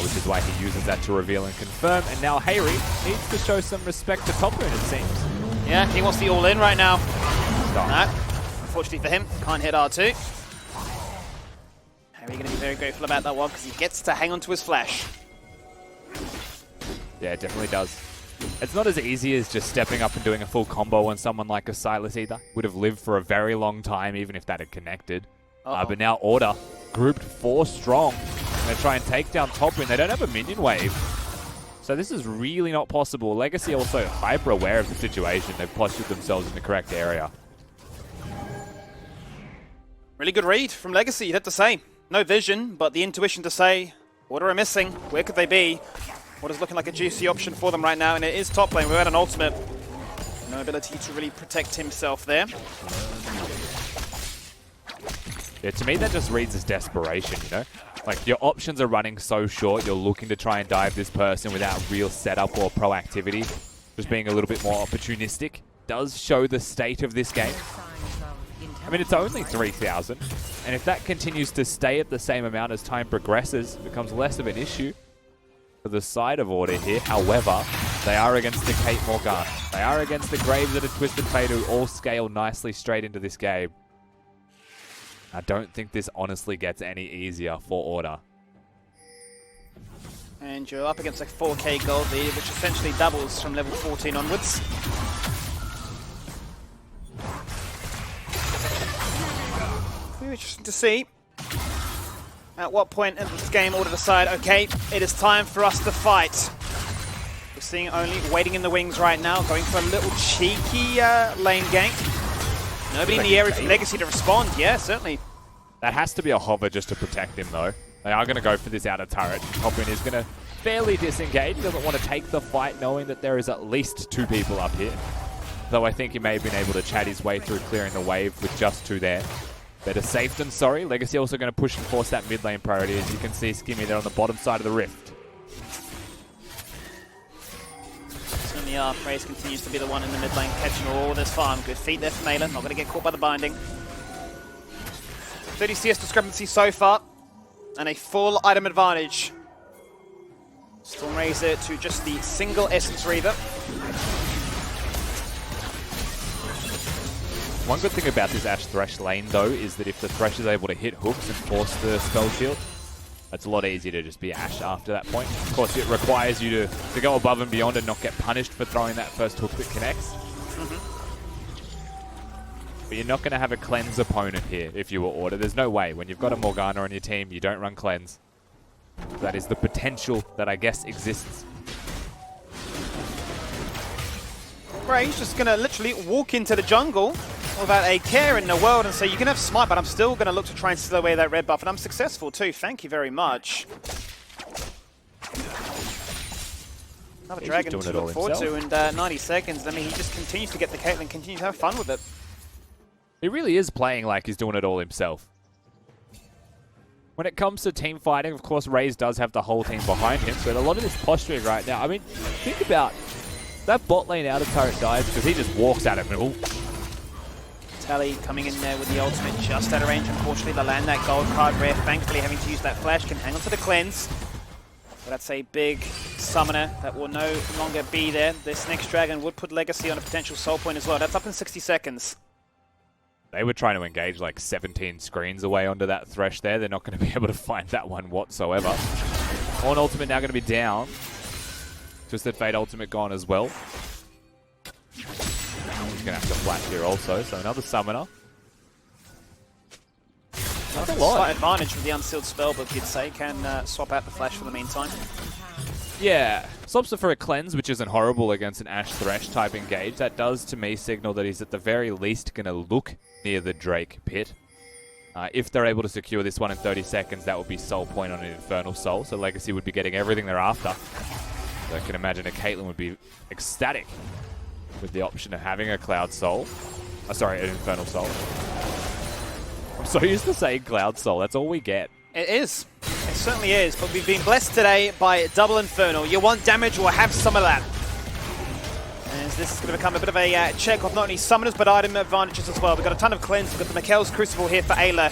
Which is why he uses that to reveal and confirm. And now Hayri needs to show some respect to top lane, it seems. Yeah, he wants the all-in right now. Stop. No, unfortunately for him, can't hit R2. Hayri going to be very grateful about that one because he gets to hang on to his flash. Yeah, it definitely does. It's not as easy as just stepping up and doing a full combo on someone like a Silas either. Would have lived for a very long time even if that had connected. But now Order, grouped 4 strong. Going to try and take down top lane. They don't have a minion wave. So this is really not possible. Legacy also hyper aware of the situation. They've postured themselves in the correct area. Really good read from Legacy, you'd have to say. No vision, but the intuition to say, what are we missing? Where could they be? What is looking like a juicy option for them right now, and it is top lane. We're at an ultimate. No ability to really protect himself there. Yeah, to me that just reads as desperation, you know? Like, your options are running so short, you're looking to try and dive this person without real setup or proactivity. Just being a little bit more opportunistic does show the state of this game. I mean, it's only 3,000, and if that continues to stay at the same amount as time progresses, it becomes less of an issue for the side of Order here. However, they are against the Kate Morgana. They are against the Graves and a Twisted Fate who all scale nicely straight into this game. I don't think this honestly gets any easier for Order. And you're up against a 4k gold lead, which essentially doubles from level 14 onwards. Very interesting to see at what point in this game Order decide, okay, it is time for us to fight. We're seeing only waiting in the wings right now, going for a little cheeky lane gank. Nobody in the area from Legacy to respond. Yeah, certainly. That has to be a hover just to protect him, though. They are going to go for this outer turret. Toppin is going to fairly disengage. Doesn't want to take the fight, knowing that there is at least 2 people up here. Though I think he may have been able to chat his way through clearing the wave with just 2 there. Better safe than sorry. Legacy also going to push and force that mid lane priority. As you can see, Skimmy there on the bottom side of the rift. Certainly are. Raze continues to be the one in the mid lane catching all this farm. Good feet there for Mela. Not going to get caught by the binding. 30 CS discrepancy so far. And a full item advantage. Storm Razor to just the single Essence Reaver. One good thing about this Ashe Thresh lane, though, is that if the Thresh is able to hit hooks and force the spell shield, it's a lot easier to just be Ashe after that point. Of course, it requires you to go above and beyond and not get punished for throwing that first hook that connects. But you're not going to have a cleanse opponent here if you were Order. There's no way. When you've got a Morgana on your team, you don't run cleanse. That is the potential that I guess exists. Ray's just going to literally walk into the jungle without a care in the world and say, you can have smite, but I'm still going to look to try and steal away that red buff, and I'm successful too. Thank you very much. Another dragon to look forward to in 90 seconds. I mean, he just continues to get the Caitlyn, continues to have fun with it. He really is playing like he's doing it all himself. When it comes to team fighting, of course, Raze does have the whole team behind him, but a lot of this posturing right now, I mean, think about that bot lane out of turret dies because he just walks at him and ooh. Tally coming in there with the ultimate just out of range. Unfortunately, they land that gold card rare. Thankfully, having to use that flash can hang on to the cleanse. But that's a big summoner that will no longer be there. This next dragon would put Legacy on a potential soul point as well. That's up in 60 seconds. They were trying to engage like 17 screens away onto that Thresh there. They're not going to be able to find that one whatsoever. On ultimate now going to be down. Just that Fade ultimate gone as well. He's going to have to flash here also, so another summoner. That's a lot. Slight advantage with the unsealed spellbook, you'd say. Can swap out the flash for the meantime. Yeah, swaps it for a cleanse, which isn't horrible against an Ashe Thresh type engage. That does, to me, signal that he's at the very least going to look near the Drake pit. If they're able to secure this one in 30 seconds, that would be soul point on an Infernal Soul, so Legacy would be getting everything they're after. So I can imagine a Caitlyn would be ecstatic with the option of having a Cloud Soul. Sorry, an Infernal Soul. I'm so used to saying Cloud Soul, that's all we get. It is. It certainly is. But we've been blessed today by double Infernal. You want damage, we'll have some of that. As this is going to become a bit of a check of not only summoners, but item advantages as well. We've got a ton of cleanse. We've got the Mikhail's Crucible here for Ayla.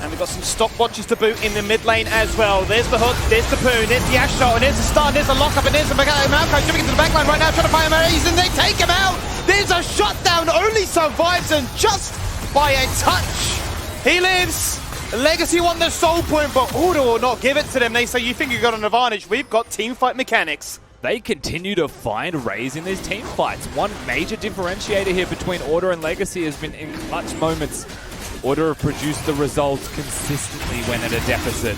And we've got some stopwatches to boot in the mid lane as well. There's the hook, there's the Poon, there's the Ashe shot, and there's the stun, there's the lockup, and there's the Malphite jumping into the backline right now, trying to find him. And they take him out. There's a shutdown, only survives, and just by a touch, he lives. Legacy won the soul point, but Order will not give it to them. They say, you think you got an advantage? We've got team fight mechanics. They continue to find Raze in these team fights. One major differentiator here between Order and Legacy has been in clutch moments. Order have produced the results consistently when at a deficit.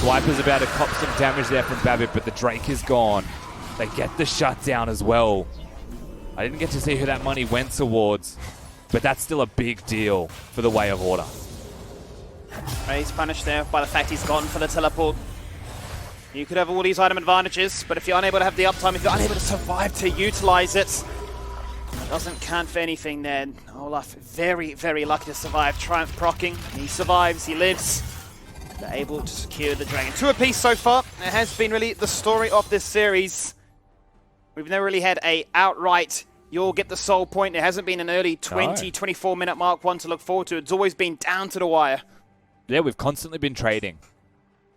Swiper's about to cop some damage there from Babbitt, but the Drake is gone. They get the shutdown as well. I didn't get to see who that money went towards, but that's still a big deal for the Way of Order. He's punished there by the fact he's gone for the teleport. You could have all these item advantages, but if you're unable to have the uptime, if you're unable to survive to utilize it, it doesn't count for anything then. Olaf, very, very lucky to survive. Triumph proccing. He survives, he lives. They're able to secure the dragon. 2 apiece so far. It has been really the story of this series. We've never really had a outright, you'll get the soul point. There hasn't been an early 20, 24 minute mark one to look forward to. It's always been down to the wire. Yeah, we've constantly been trading.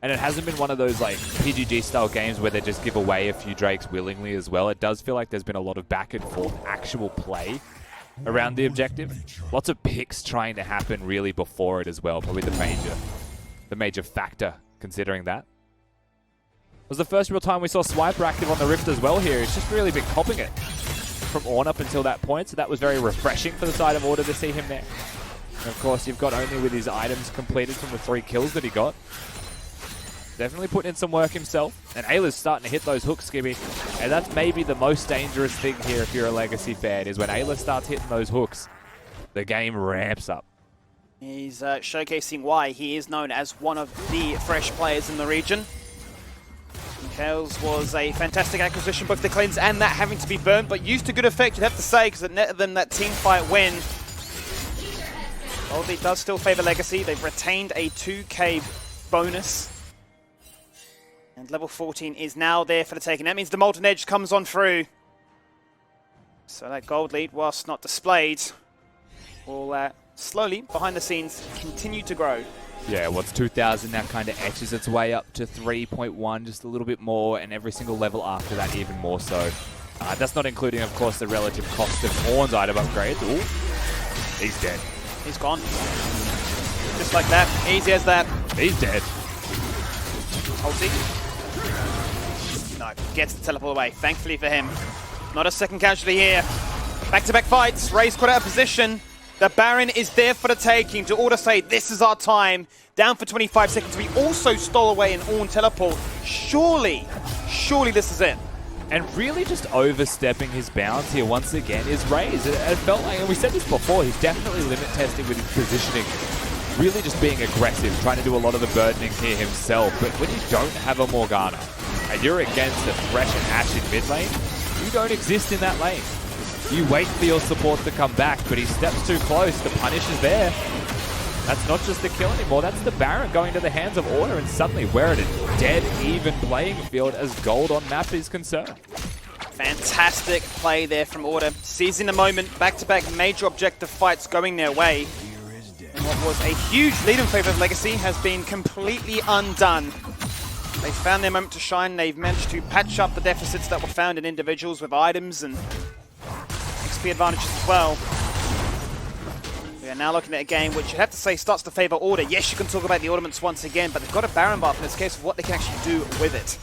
And it hasn't been one of those like PGG style games where they just give away a few Drakes willingly as well. It does feel like there's been a lot of back and forth actual play around the objective. Lots of picks trying to happen really before it as well. Probably the major factor considering that. It was the first real time we saw Swiper active on the Rift as well here. It's just really been copping it from Ornn up until that point. So that was very refreshing for the side of Order to see him there. And of course, you've got only with his items completed from the 3 kills that he got. Definitely putting in some work himself. And Ayla's starting to hit those hooks, Skibby. And that's maybe the most dangerous thing here if you're a Legacy fan, is when Ayla starts hitting those hooks, the game ramps up. He's showcasing why he is known as one of the fresh players in the region. Mikhail's was a fantastic acquisition, both the cleanse and that having to be burnt, but used to good effect, you'd have to say, because it netted them that team fight win. Goldie does still favor Legacy. They've retained a 2k bonus. And level 14 is now there for the taking. That means the Molten Edge comes on through. So that gold lead, whilst not displayed, will slowly, behind the scenes, continue to grow. Yeah, what's 2,000 now kind of etches its way up to 3.1, just a little bit more, and every single level after that even more so. That's not including, of course, the relative cost of Ornn's item upgrades. Ooh, he's dead. He's gone. Just like that. Easy as that. He's dead. Ulti. No, gets the teleport away. Thankfully for him. Not a second casualty here. Back-to-back fights. Raze caught out of position. The Baron is there for the taking. To Order say, this is our time. Down for 25 seconds. We also stole away an Ornn teleport. Surely this is it. And really just overstepping his bounds here once again is Raze. It felt like, and we said this before, he's definitely limit testing with his positioning. Really just being aggressive, trying to do a lot of the burdening here himself. But when you don't have a Morgana, and you're against a Thresh and Ashe in mid lane, you don't exist in that lane. You wait for your support to come back, but he steps too close. The punish is there. That's not just the kill anymore, that's the Baron going to the hands of Order, and suddenly we're at a dead even playing field as gold on map is concerned. Fantastic play there from Order. Seizing the moment, back-to-back major objective fights going their way. And what was a huge lead in favor of Legacy has been completely undone. They found their moment to shine. They've managed to patch up the deficits that were found in individuals with items and XP advantages as well. We are now looking at a game which you have to say starts to favor Order. Yes, you can talk about the ornaments once again, but they've got a Baron buff in this case of what they can actually do with it.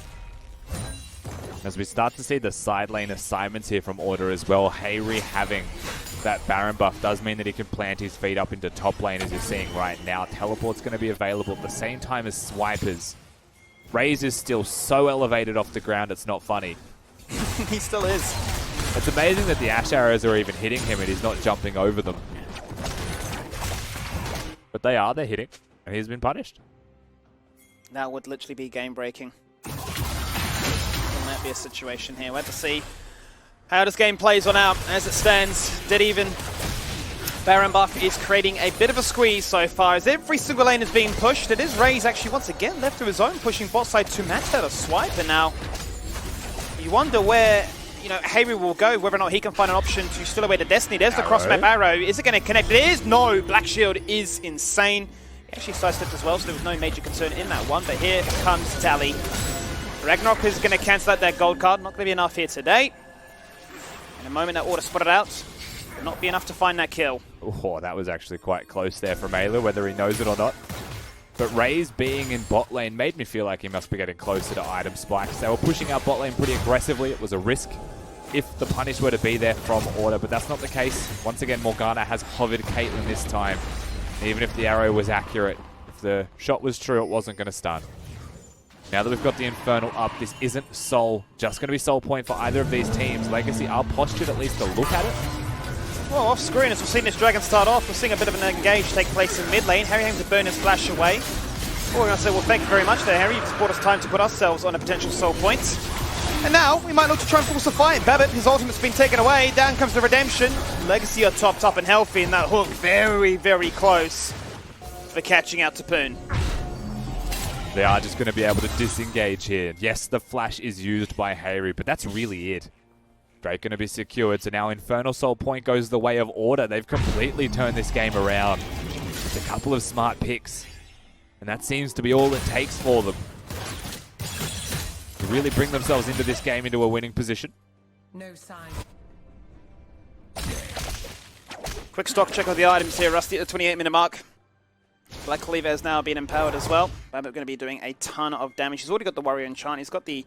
As we start to see the side lane assignments here from Order as well, Hayri having that Baron buff does mean that he can plant his feet up into top lane as you're seeing right now. Teleport's going to be available at the same time as Swipers. Raze is still so elevated off the ground, it's not funny. He still is. It's amazing that the Ash arrows are even hitting him and he's not jumping over them. But they're hitting, and he's been punished. That would literally be game-breaking. Wouldn't that be a situation here? We'll have to see how this game plays on out. As it stands, dead even. Baron buff is creating a bit of a squeeze so far, as every single lane is being pushed. It is Raze actually once again left to his own, pushing bot side to match that a swipe, and now you wonder where, you know, Hayri will go, whether or not he can find an option to steal away the Destiny. There's the cross-map arrow. Is it going to connect? It is! No! Black Shield is insane. He actually sidestepped as well, so there was no major concern in that one, but here comes Tally. Ragnarok is going to cancel out that gold card. Not going to be enough here today. In a moment, that Order spotted out. Will not be enough to find that kill. Oh, that was actually quite close there from Ayla, whether he knows it or not. But Raze being in bot lane made me feel like he must be getting closer to item spikes. They were pushing out bot lane pretty aggressively. It was a risk if the punish were to be there from Order, but that's not the case. Once again, Morgana has hovered Caitlyn this time. Even if the arrow was accurate, if the shot was true, it wasn't going to stun. Now that we've got the Infernal up, this isn't just going to be soul point for either of these teams. Legacy are postured at least to look at it. Well, off screen, as we've seen this Dragon start off, we're seeing a bit of an engage take place in mid lane. Harry having to burn his flash away. Well, we're going to say, well, thank you very much there, Harry. You've bought us time to put ourselves on a potential soul point. And now, we might look to try and force a fight. Babbitt, his ultimate's been taken away. Down comes the redemption. Legacy are topped up and healthy, and that hook very, very close for catching out to Poon. They are just going to be able to disengage here. Yes, the flash is used by Hayri, but that's really it. Drake going to be secured, so now Infernal Soul Point goes the way of Order. They've completely turned this game around. Just a couple of smart picks, and that seems to be all it takes for them to really bring themselves into this game into a winning position. No sign. Quick stock check of the items here, Rusty, at the 28-minute mark. Black Cleaver has now been empowered as well. Babbitt going to be doing a ton of damage. He's already got the Warrior Enchant. He's got the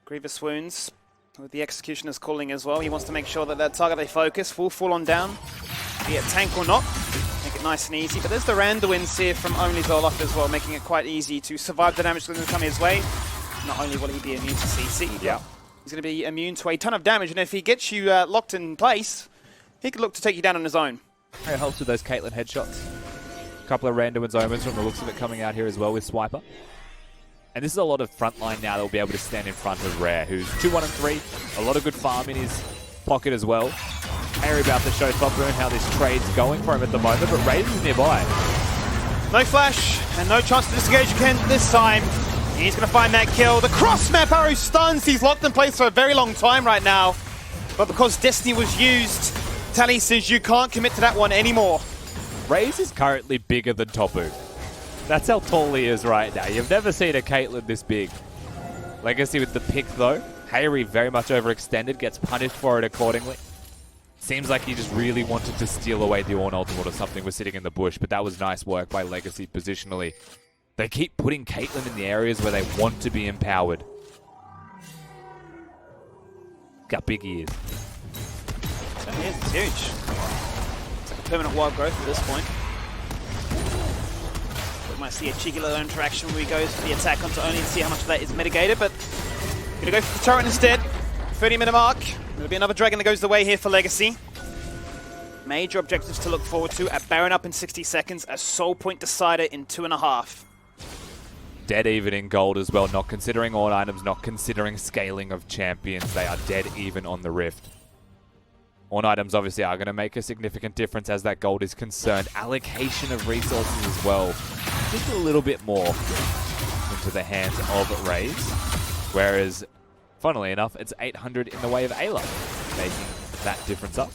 Grievous Wounds with the Executioner's Calling as well. He wants to make sure that target they focus will fall on down, be it tank or not. Make it nice and easy. But there's the Randuin's here from only Zoloft as well, making it quite easy to survive the damage that's going to come his way. Not only will he be immune to CC, but he's going to be immune to a ton of damage. And if he gets you locked in place, he could look to take you down on his own. It helps with those Caitlyn headshots. A couple of Randuin's Omens from the looks of it coming out here as well with Swiper. And this is a lot of frontline now that will be able to stand in front of Rare, who's 2-1-3. A lot of good farm in his pocket as well. Harry about to show Thopper how this trade's going for him at the moment, but Raze is nearby. No flash, and no chance to disengage again this time. He's going to find that kill. The cross-map arrow stuns. He's locked in place for a very long time right now. But because Destiny was used, Tally says you can't commit to that one anymore. Raze is currently bigger than Topu. That's how tall he is right now. You've never seen a Caitlyn this big. Legacy with the pick though. Hayri very much overextended, gets punished for it accordingly. Seems like he just really wanted to steal away the Ornn ultimate or something, was sitting in the bush, but that was nice work by Legacy positionally. They keep putting Caitlyn in the areas where they want to be empowered. Got big ears. It's huge. It's like a permanent wild growth at this point. We might see a cheeky little interaction where he goes for the attack onto only and see how much of that is mitigated, but gonna go for the turret instead. 30-minute mark. There'll be another dragon that goes the way here for Legacy. Major objectives to look forward to. A Baron up in 60 seconds. A Soul Point decider in 2.5. Dead even in gold as well, not considering all items, not considering scaling of champions. They are dead even on the Rift. On items obviously are going to make a significant difference as that gold is concerned. Allocation of resources as well. Just a little bit more into the hands of Rays. Whereas, funnily enough, it's 800 in the way of Ayla, making that difference up.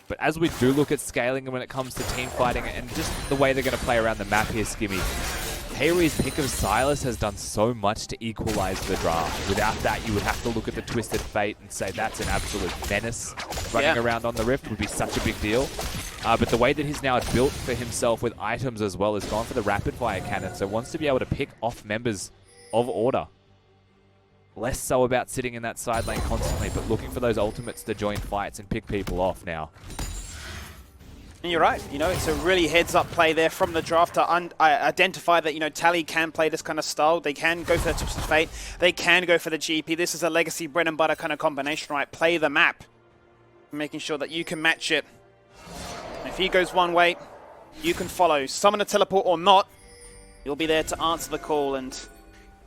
But as we do look at scaling when it comes to team fighting and just the way they're going to play around the map here, Skimmy, Hayri's pick of Silas has done so much to equalize the draft. Without that, you would have to look at the Twisted Fate and say that's an absolute menace. Running around on the Rift would be such a big deal. But the way that he's now built for himself with items as well has gone for the rapid fire cannon, so wants to be able to pick off members of Order. Less so about sitting in that side lane constantly, but looking for those ultimates to join fights and pick people off now. And you're right, you know, it's a really heads-up play there from the draft to identify that, you know, Tally can play this kind of style. They can go for the Twisted Fate. They can go for the GP. This is a legacy bread and butter kind of combination, right? Play the map, making sure that you can match it. And if he goes one way, you can follow. Summon a teleport or not, you'll be there to answer the call and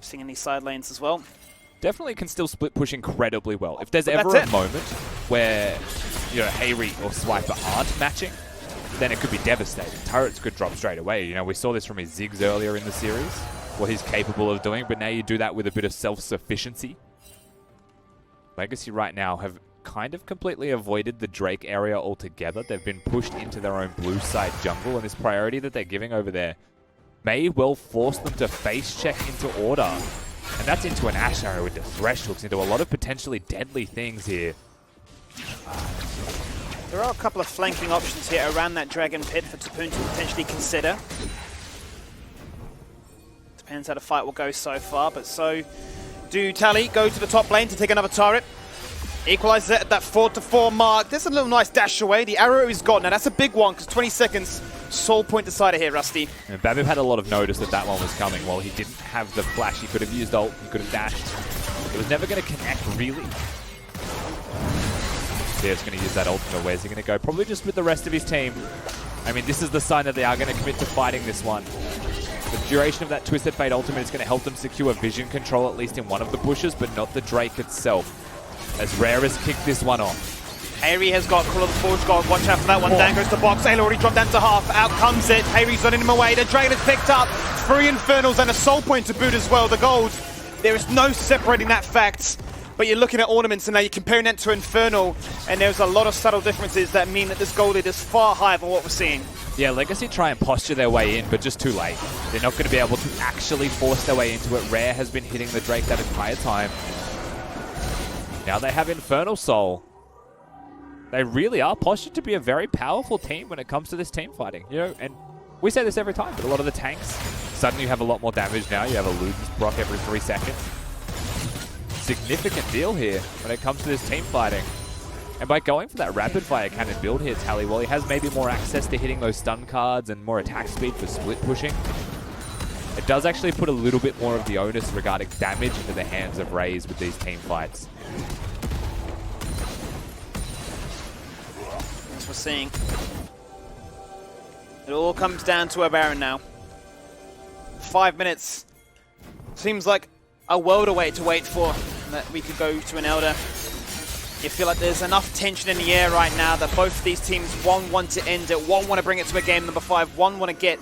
sing in these side lanes as well. Definitely can still split push incredibly well. If there's ever a moment where, you know, Hayri or Swiper aren't matching, then it could be devastating. Turrets could drop straight away. You know, we saw this from his Ziggs earlier in the series, what he's capable of doing, but now you do that with a bit of self-sufficiency. Legacy right now have kind of completely avoided the Drake area altogether. They've been pushed into their own blue side jungle, and this priority that they're giving over there may well force them to face check into Order. And that's into an Ash arrow with the Thresh hooks, into a lot of potentially deadly things here. There are a couple of flanking options here around that Dragon Pit for Tapoon to potentially consider. Depends how the fight will go so far, but so do Tally go to the top lane to take another turret. Equalizes it at that 4-4 mark. There's a little nice dash away. The arrow is gone. Now that's a big one because 20 seconds. Soul point decided here, Rusty. And Babib had a lot of notice that that one was coming. While he didn't have the flash, he could have used ult, he could have dashed. It was never going to connect, really. He's going to use that ultimate. Where's he going to go? Probably just with the rest of his team. I mean, this is the sign that they are going to commit to fighting this one. The duration of that Twisted Fate ultimate is going to help them secure vision control, at least in one of the bushes, but not the Drake itself. As Rare has kicked this one off. Hayri has got Call of the Forge God. Watch out for that one. Dan goes to box. Ayla already dropped down to half. Out comes it. Hayri's running him away. The Dragon is picked up. 3 Infernals and a Soul Point to boot as well. The gold. There is no separating that fact. But you're looking at ornaments and now you're comparing that to Infernal. And there's a lot of subtle differences that mean that this gold is far higher than what we're seeing. Yeah, Legacy try and posture their way in, but just too late. They're not going to be able to actually force their way into it. Rare has been hitting the Drake that entire time. Now they have Infernal Soul. They really are postured to be a very powerful team when it comes to this team fighting. You know, and we say this every time, but a lot of the tanks suddenly have a lot more damage now. You have a Ludens proc every 3 seconds. Significant deal here when it comes to this team fighting. And by going for that rapid fire cannon build here, Tally, while he has maybe more access to hitting those stun cards and more attack speed for split pushing, it does actually put a little bit more of the onus regarding damage into the hands of Rays with these team fights. As we're seeing, it all comes down to a Baron now. 5 minutes. Seems like a world away to wait for that we could go to an Elder. You feel like there's enough tension in the air right now that both of these teams, one want to end it, one want to bring it to a game number 5, one want to get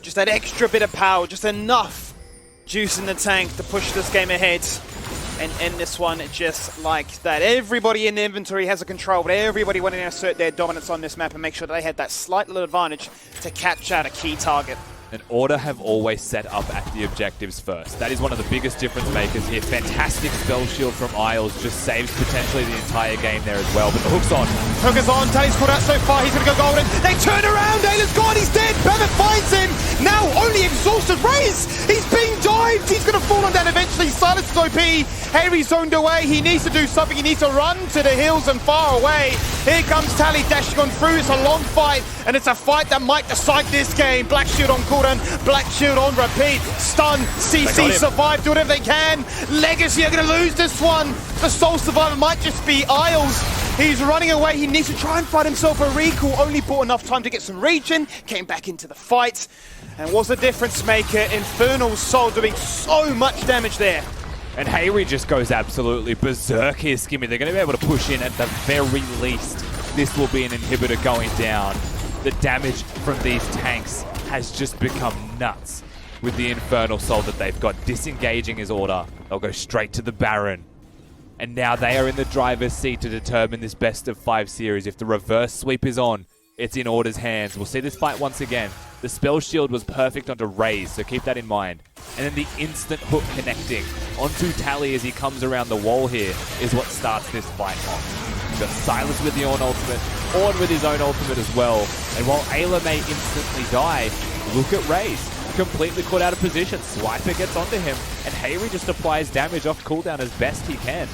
just that extra bit of power, just enough juice in the tank to push this game ahead and end this one just like that. Everybody in the inventory has a control, but everybody wanting to assert their dominance on this map and make sure that they had that slight little advantage to catch out a key target. And Order have always set up at the objectives first. That is one of the biggest difference makers here. Fantastic spell shield from Isles just saves potentially the entire game there as well. But the hook's on. Hook is on. Tally's caught out so far. He's going to go golden. They turn around. Ayla's gone. He's dead. Bevan finds him. Now only exhausted. Raze. He's being dived. He's going to fall on down eventually. Silence is OP. Hayri zoned away. He needs to do something. He needs to run to the hills and far away. Here comes Tally dashing on through. It's a long fight. And it's a fight that might decide this game. Black shield on cooldown. Black shield on repeat. Stun. CC survive. Do whatever they can. Legacy are going to lose this one. The sole survivor might just be Isles. He's running away. He needs to try and find himself a recall. Only bought enough time to get some regen. Came back into the fight. And was a difference maker. Infernal Soul doing so much damage there. And Hayri just goes absolutely berserk here, Skimmy. They're going to be able to push in at the very least. This will be an inhibitor going down. The damage from these tanks has just become nuts with the Infernal Soul that they've got. Disengaging his order. They'll go straight to the Baron. And now they are in the driver's seat to determine this best of 5 series. If the reverse sweep is on, it's in Order's hands. We'll see this fight once again. The spell shield was perfect onto Raze, so keep that in mind. And then the instant hook connecting onto Tally as he comes around the wall here is what starts this fight off. You've got Silas with the Ornn ultimate, Ornn with his own ultimate as well. And while Ayla may instantly die, look at Raze. Completely caught out of position. Swiper gets onto him, and Hayri just applies damage off cooldown as best he can.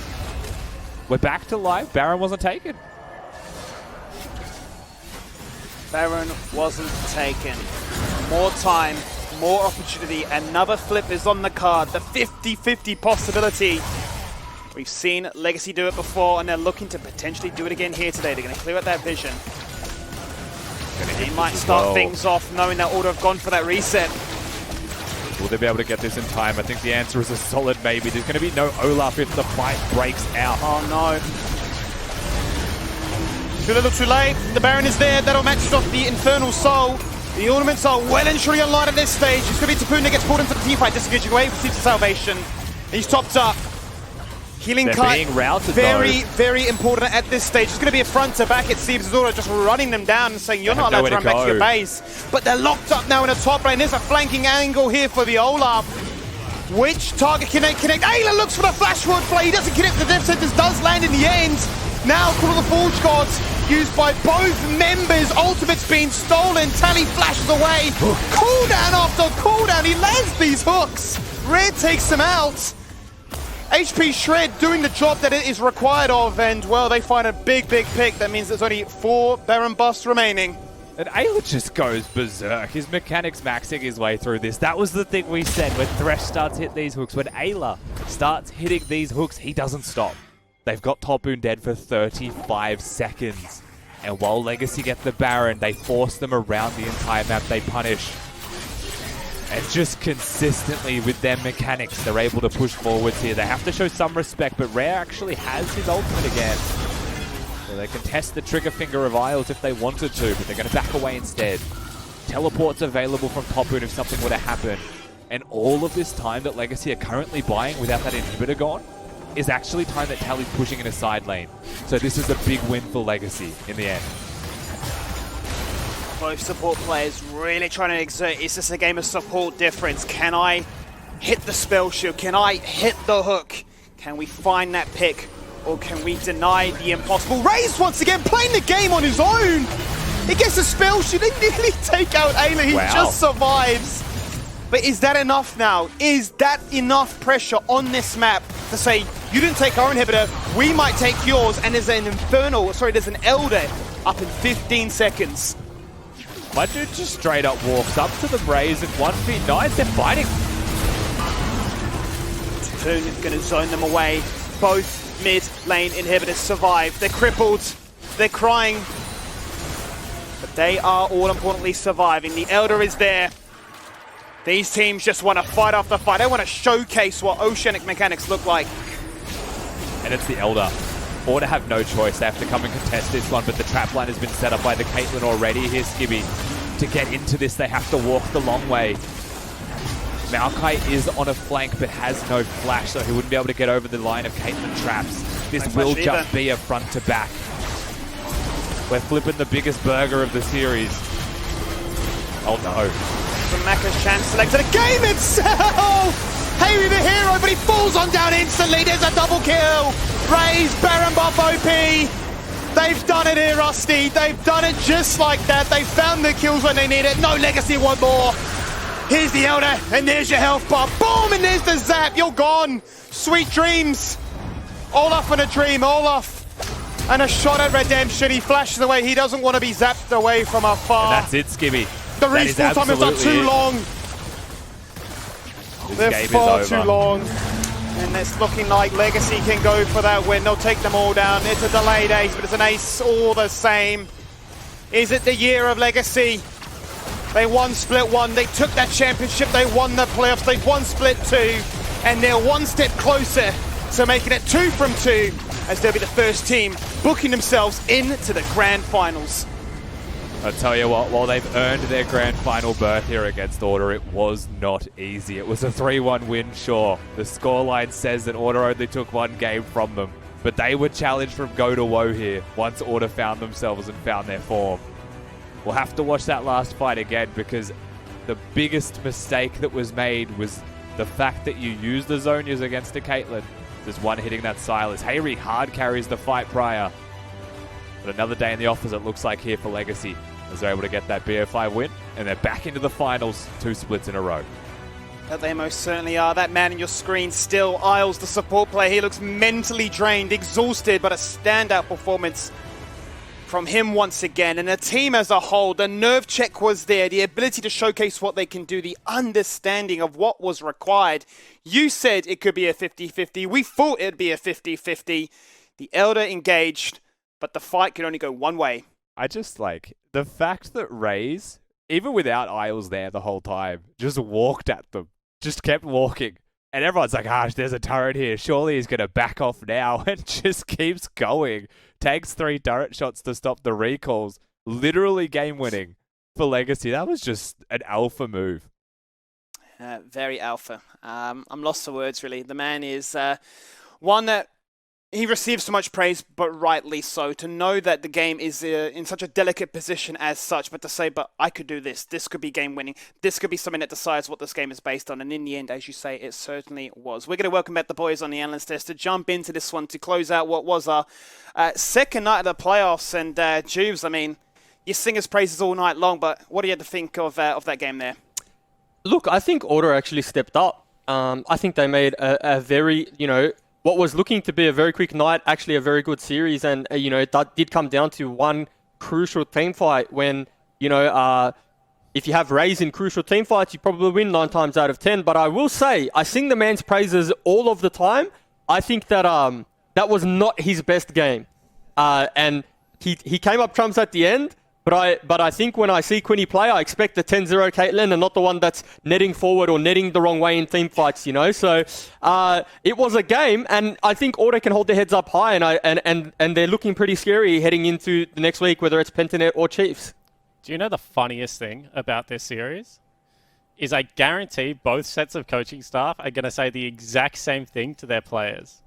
We're back to life. Baron wasn't taken. Baron wasn't taken. More time, more opportunity. Another flip is on the card. The 50-50 possibility. We've seen Legacy do it before, and they're looking to potentially do it again here today. They're going to clear out that vision. They might start things off knowing that Order have gone for that reset. Will they be able to get this in time? I think the answer is a solid maybe. There's going to be no Olaf if the fight breaks out. Oh no. Too little too late. The Baron is there. That'll match off the Infernal Soul. The ornaments are well and truly online at this stage. It's going to be Tapun that gets pulled into the team fight. Disengaging away, receives the salvation. He's topped up. Healing They're cut, being routed, very, though. very important at this stage. It's going to be a front to back, it seems. Zora just running them down and saying, you're not allowed to run back to your base. But they're locked up now in the top lane. There's a flanking angle here for the Olaf. Which target can they connect? Ayla looks for the flash forward play. He doesn't connect. The Death Sentence does land in the end. Now, Call of the Forge Gods used by both members. Ultimate's being stolen. Tally flashes away. Cooldown after cooldown. He lands these hooks. Red takes him out. HP Shred doing the job that it is required of, and well, they find a big pick. That means there's only 4 Baron busts remaining. And Ayla just goes berserk. His mechanics maxing his way through this. That was the thing we said when Thresh starts hit these hooks. When Ayla starts hitting these hooks, he doesn't stop. They've got Topun dead for 35 seconds. And while Legacy get the Baron, they force them around the entire map. They punish. And just consistently with their mechanics, they're able to push forwards here. They have to show some respect, but Rare actually has his ultimate again. So they can test the trigger finger of Isles if they wanted to, but they're going to back away instead. Teleport's available from Topun if something were to happen. And all of this time that Legacy are currently buying without that inhibitor gone is actually time that Tally's pushing in a side lane. So this is a big win for Legacy in the end. Both support players really trying to exert. Is this a game of support difference? Can I hit the spell shield? Can I hit the hook? Can we find that pick? Or can we deny the impossible? Raze once again playing the game on his own. He gets a spell shield. They nearly take out Ayla. He just survives. But is that enough now? Is that enough pressure on this map to say, you didn't take our inhibitor, we might take yours, and there's an there's an Elder up in 15 seconds. My dude just straight up walks up to the Raze and 1v9s. They're fighting. Tapun is going to zone them away. Both mid lane inhibitors survive. They're crippled. They're crying. But they are all importantly surviving. The Elder is there. These teams just want to fight after fight. They want to showcase what Oceanic mechanics look like. And it's the Elder. Order have no choice. They have to come and contest this one, but the trap line has been set up by the Caitlyn already. Here's Skibby. To get into this, they have to walk the long way. Maokai is on a flank, but has no flash, so he wouldn't be able to get over the line of Caitlyn traps. This will just be a front to back. We're flipping the biggest burger of the series. Oh no. From Maka's chance selected a game itself! Hayri the hero, but he falls on down instantly. There's a double kill. Raze, Baron buff OP. They've done it here, Rusty. They've done it just like that. They found the kills when they need it. No Legacy want more. Here's the Elder, and there's your health bar. Boom, and there's the zap. You're gone. Sweet dreams. Olaf and a dream. Olaf. And a shot at redemption. He flashes away. He doesn't want to be zapped away from afar. And that's it, Skibby. The respawn time is not too long. They're far too long. And it's looking like Legacy can go for that win. They'll take them all down. It's a delayed ace, but it's an ace all the same. Is it the year of Legacy? They won Split 1. They took that championship. They won the playoffs. They've won Split 2. and they're one step closer to making it 2 from 2, as they'll be the first team booking themselves into the grand finals. I'll tell you what, while they've earned their grand final berth here against Order, it was not easy. It was a 3-1 win, sure. The scoreline says that Order only took 1 game from them, but they were challenged from go to woe here once Order found themselves and found their form. We'll have to watch that last fight again, because the biggest mistake that was made was the fact that you use the Zonias against a Caitlyn. There's one hitting that Silas. Hayri hard carries the fight prior. But another day in the office, it looks like, here for Legacy, as they're able to get that BO5 win, and they're back into the finals, 2 splits in a row. That they most certainly are. That man in your screen still, Isles, the support player. He looks mentally drained, exhausted, but a standout performance from him once again. And the team as a whole, the nerve check was there, the ability to showcase what they can do, the understanding of what was required. You said it could be a 50-50. We thought it'd be a 50-50. The Elder engaged, but the fight could only go one way. I just like the fact that Raze, even without Isles there the whole time, just walked at them, just kept walking. And everyone's like, there's a turret here. Surely he's going to back off now, and just keeps going. Takes 3 turret shots to stop the recalls. Literally game winning for Legacy. That was just an alpha move. Very alpha. I'm lost for words, really. The man is one that he receives so much praise, but rightly so. To know that the game is in such a delicate position as such, but to say, but I could do this. This could be game winning. This could be something that decides what this game is based on. And in the end, as you say, it certainly was. We're going to welcome back the boys on the Analyst Desk to jump into this one to close out what was our second night of the playoffs. And Jubes, I mean, you sing his praises all night long, but what do you have to think of that game there? Look, I think Order actually stepped up. I think they made a very, what was looking to be a very quick night, actually a very good series. And, that did come down to one crucial team fight when, if you have Raze in crucial team fights, you probably win 9 times out of 10. But I will say, I sing the man's praises all of the time. I think that that was not his best game. And he came up trumps at the end. But I think when I see Quinny play, I expect the 10-0 Caitlyn and not the one that's netting forward or netting the wrong way in team fights, So it was a game, and I think Order can hold their heads up high, and they're looking pretty scary heading into the next week, whether it's Pentanet or Chiefs. Do you know the funniest thing about this series? Is I guarantee both sets of coaching staff are going to say the exact same thing to their players.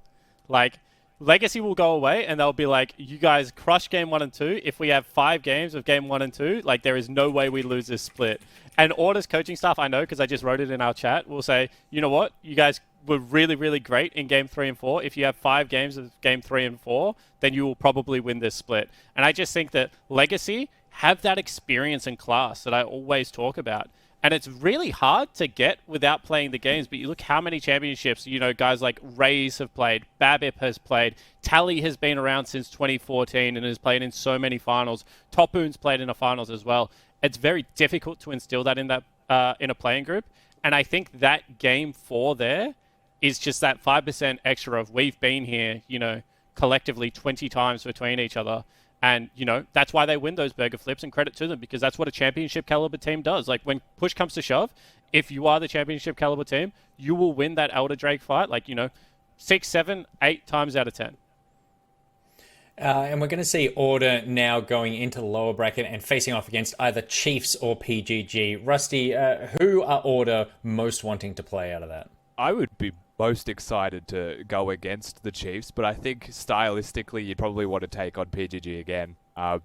Like, Legacy will go away and they'll be like, you guys crush game 1 and 2. If we have 5 games of game 1 and 2, like, there is no way we lose this split. And Order's coaching staff, I know because I just wrote it in our chat, will say, you know what? You guys were really, really great in game 3 and 4. If you have 5 games of game 3 and 4, then you will probably win this split. And I just think that Legacy have that experience and class that I always talk about. And it's really hard to get without playing the games. But you look how many championships, guys like Raze have played, Babip has played, Tally has been around since 2014 and has played in so many finals. Topoon's played in the finals as well. It's very difficult to instill that in a playing group. And I think that game 4 there is just that 5% extra of we've been here, collectively 20 times between each other. And, that's why they win those burger flips, and credit to them, because that's what a championship caliber team does. Like, when push comes to shove, if you are the championship caliber team, you will win that Elder Drake fight, 6, 7, 8 times out of 10. And we're going to see Order now going into the lower bracket and facing off against either Chiefs or PGG. Rusty, who are Order most wanting to play out of that? I would be most excited to go against the Chiefs, but I think stylistically you'd probably want to take on PGG again.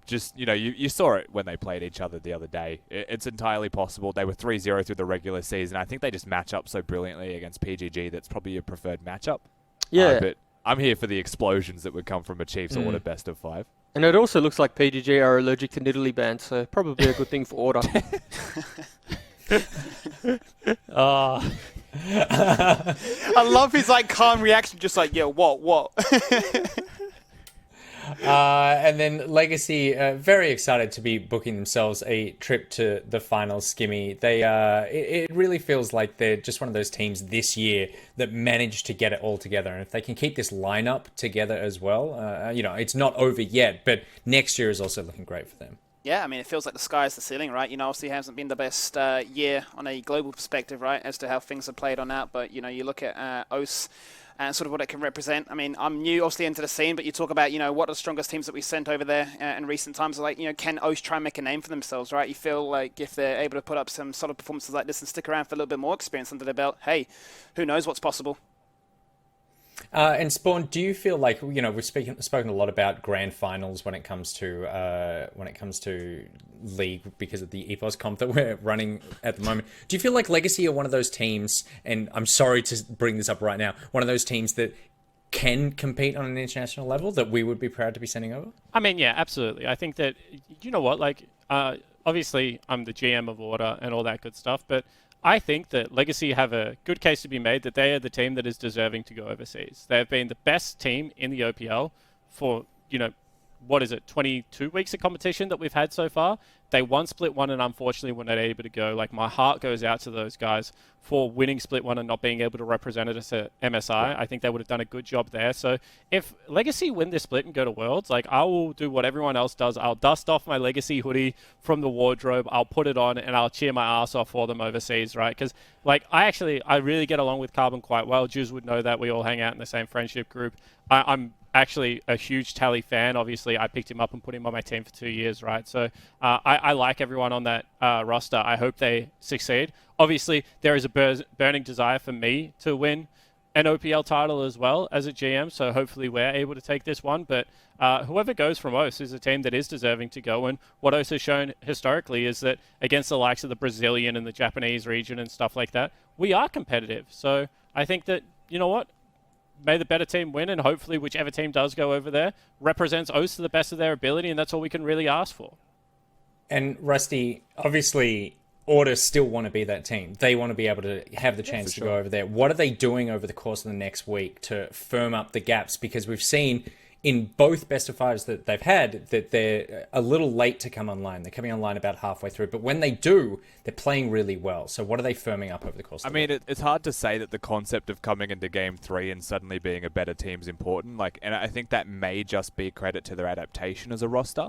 You saw it when they played each other the other day. It's entirely possible. They were 3-0 through the regular season. I think they just match up so brilliantly against PGG that's probably your preferred matchup. Yeah. But I'm here for the explosions that would come from a Chiefs Order best of 5. And it also looks like PGG are allergic to Nidalee bands, so probably a good thing for Order. I love his calm reaction, just like, yeah, what? And then Legacy, very excited to be booking themselves a trip to the finals, Skimmy. It really feels like they're just one of those teams this year that managed to get it all together. And if they can keep this lineup together as well, it's not over yet, but next year is also looking great for them. Yeah, I mean, it feels like the sky's the ceiling, right? Obviously it hasn't been the best year on a global perspective, right, as to how things have played on that. But, you look at OS and sort of what it can represent. I mean, I'm new, obviously, into the scene, but you talk about, what are the strongest teams that we sent over there in recent times? Like, can OS try and make a name for themselves, right? You feel like if they're able to put up some solid performances like this and stick around for a little bit more experience under their belt, hey, who knows what's possible? And Spawn, do you feel like we've spoken a lot about grand finals when it comes to League because of the EPOS comp that we're running at the moment? Do you feel like Legacy are one of those teams, and I'm sorry to bring this up right now, one of those teams that can compete on an international level that we would be proud to be sending over? I mean, yeah, absolutely. I think that, obviously I'm the GM of Order and all that good stuff, but I think that Legacy have a good case to be made that they are the team that is deserving to go overseas. They have been the best team in the OPL for, 22 weeks of competition that we've had so far. They won Split 1 and unfortunately were not able to go. Like, my heart goes out to those guys for winning Split 1 and not being able to represent us at MSI. I think they would have done a good job there. So if Legacy win this split and go to Worlds, I will do what everyone else does. I'll dust off my Legacy hoodie from the wardrobe. I'll put it on and I'll cheer my ass off for them overseas, right? Because, I really get along with Carbon quite well. Jews would know that. We all hang out in the same friendship group. I'm actually a huge Tally fan. Obviously, I picked him up and put him on my team for 2 years, right? So I like everyone on that roster. I hope they succeed. Obviously, there is a burning desire for me to win an OPL title as well as a GM, so hopefully we're able to take this one. But whoever goes from OS is a team that is deserving to go, and what OS has shown historically is that against the likes of the Brazilian and the Japanese region and stuff like that, we are competitive. So I think that, may the better team win, and hopefully whichever team does go over there represents OS to the best of their ability, and that's all we can really ask for. And Rusty, obviously, Order still want to be that team. They want to be able to have the chance to go over there. What are they doing over the course of the next week to firm up the gaps? Because we've seen in both best of fives that they've had that they're a little late to come online. They're coming online about halfway through. But when they do, they're playing really well. So what are they firming up over the course of the week? It's hard to say that the concept of coming into Game 3 and suddenly being a better team is important. And I think that may just be a credit to their adaptation as a roster.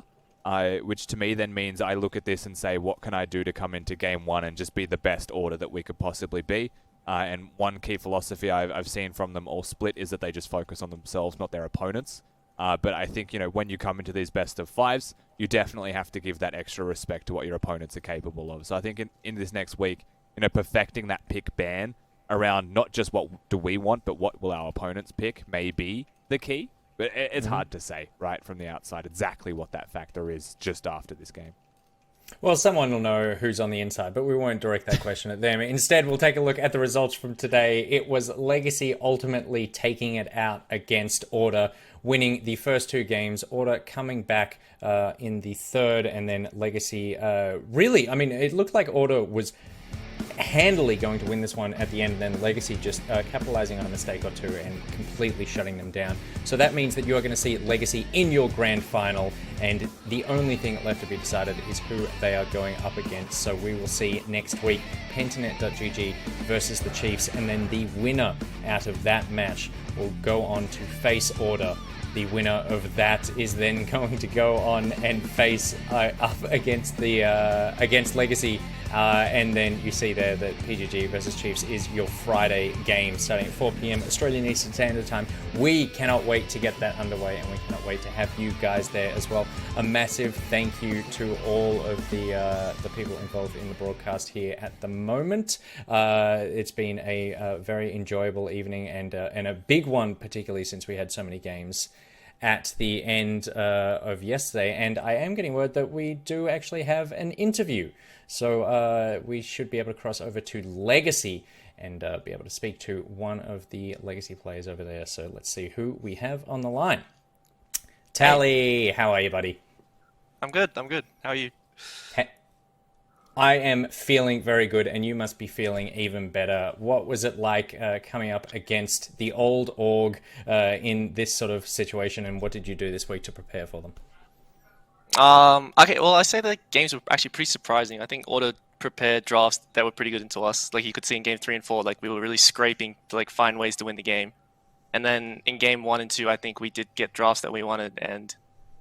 Which to me then means I look at this and say, what can I do to come into Game 1 and just be the best Order that we could possibly be? And one key philosophy I've seen from them all split is that they just focus on themselves, not their opponents. But I think, when you come into these best of fives, you definitely have to give that extra respect to what your opponents are capable of. So I think in this next week, perfecting that pick ban around not just what do we want, but what will our opponents pick may be the key. But it's hard to say, right, from the outside, exactly what that factor is just after this game. Well, someone will know who's on the inside, but we won't direct that question at them. Instead, we'll take a look at the results from today. It was Legacy ultimately taking it out against Order, winning the first two games. Order coming back in the third, and then Legacy it looked like Order was handily going to win this one at the end, and then Legacy just capitalizing on a mistake or two and completely shutting them down. So that means that you are going to see Legacy in your grand final, and the only thing left to be decided is who they are going up against. So we will see next week Pentanet.gg versus the Chiefs, and then the winner out of that match will go on to face Order. The winner of that is then going to go on and face up against against Legacy, and then you see there that PGG versus Chiefs is your Friday game starting at 4 p.m. Australian Eastern Standard Time. We cannot wait to get that underway, and we cannot wait to have you guys there as well. A massive thank you to all of the people involved in the broadcast here at the moment. It's been a very enjoyable evening and a big one, particularly since we had so many games at the end of yesterday, and I am getting word that we do actually have an interview, so we should be able to cross over to Legacy and be able to speak to one of the Legacy players over there. So let's see who we have on the line. Tally, hey. How are you, buddy? I'm good. How are you? I am feeling very good, and you must be feeling even better. What was it like coming up against the old org in this sort of situation, and what did you do this week to prepare for them? Okay, well, I say the games were actually pretty surprising. I think Order prepared drafts that were pretty good into us. Like, you could see in Game 3 and 4, we were really scraping to, find ways to win the game. And then in Game 1 and 2, I think we did get drafts that we wanted, and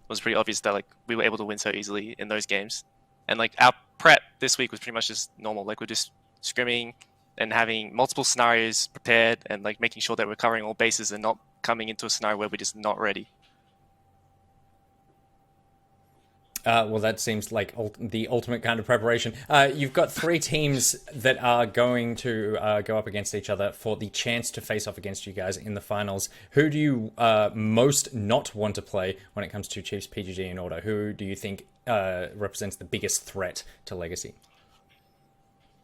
was pretty obvious that like we were able to win so easily in those games. And like our prep this week was pretty much just normal. Like we're just scrimming and having multiple scenarios prepared and like making sure that we're covering all bases and not coming into a scenario where we're just not ready. Well, that seems like the ultimate kind of preparation. You've got 3 teams that are going to go up against each other for the chance to face off against you guys in the finals. Who do you most not want to play when it comes to Chiefs, PGG, and Order? Who do you think represents the biggest threat to Legacy?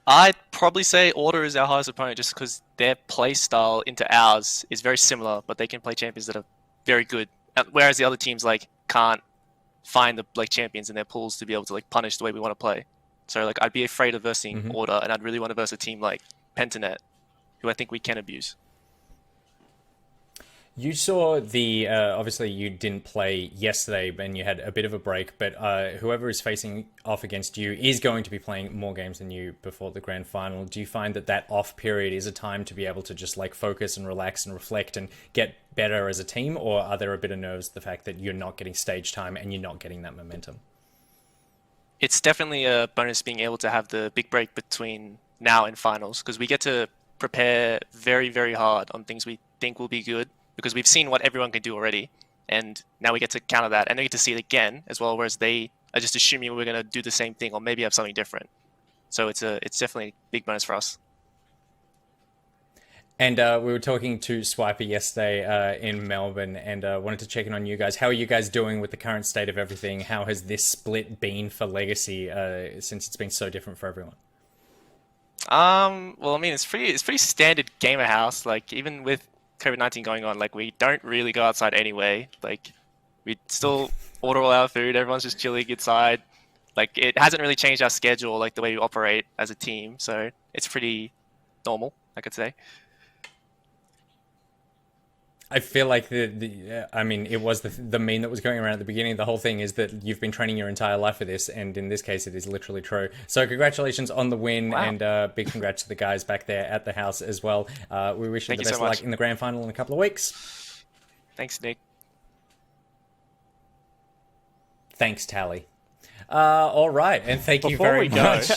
I'd probably say Order is our hardest opponent just because their play style into ours is very similar, but they can play champions that are very good. Whereas the other teams like can't find the like champions in their pools to be able to like punish the way we want to play. So like I'd be afraid of versing Order, and I'd really want to verse a team like Pentanet, who I think we can abuse. You saw the, obviously you didn't play yesterday and you had a bit of a break, but whoever is facing off against you is going to be playing more games than you before the grand final. Do you find that that off period is a time to be able to just like focus and relax and reflect and get better as a team? Or are there a bit of nerves, the fact that you're not getting stage time and you're not getting that momentum? It's definitely a bonus being able to have the big break between now and finals, because we get to prepare very, very hard on things we think will be good, because we've seen what everyone can do already, and now we get to counter that, and we get to see it again as well, whereas they are just assuming we're going to do the same thing or maybe have something different. So it's definitely a big bonus for us. And we were talking to Swiper yesterday in Melbourne, and wanted to check in on you guys. How are you guys doing with the current state of everything? How has this split been for Legacy since it's been so different for everyone? Well, I mean, it's pretty standard gamer house. Like even with COVID-19 going on, like we don't really go outside anyway. Like we still order all our food. Everyone's just chilling inside. Like it hasn't really changed our schedule, like the way we operate as a team. So it's pretty normal, I could say. I feel like I mean, it was the meme that was going around at the beginning. The whole thing is that you've been training your entire life for this, and in this case, it is literally true. So congratulations on the win, wow. and big congrats to the guys back there at the house as well. We wish you the best of luck in the grand final in a couple of weeks. Thanks, Nick. Thanks, Tally. All right, and thank you very much.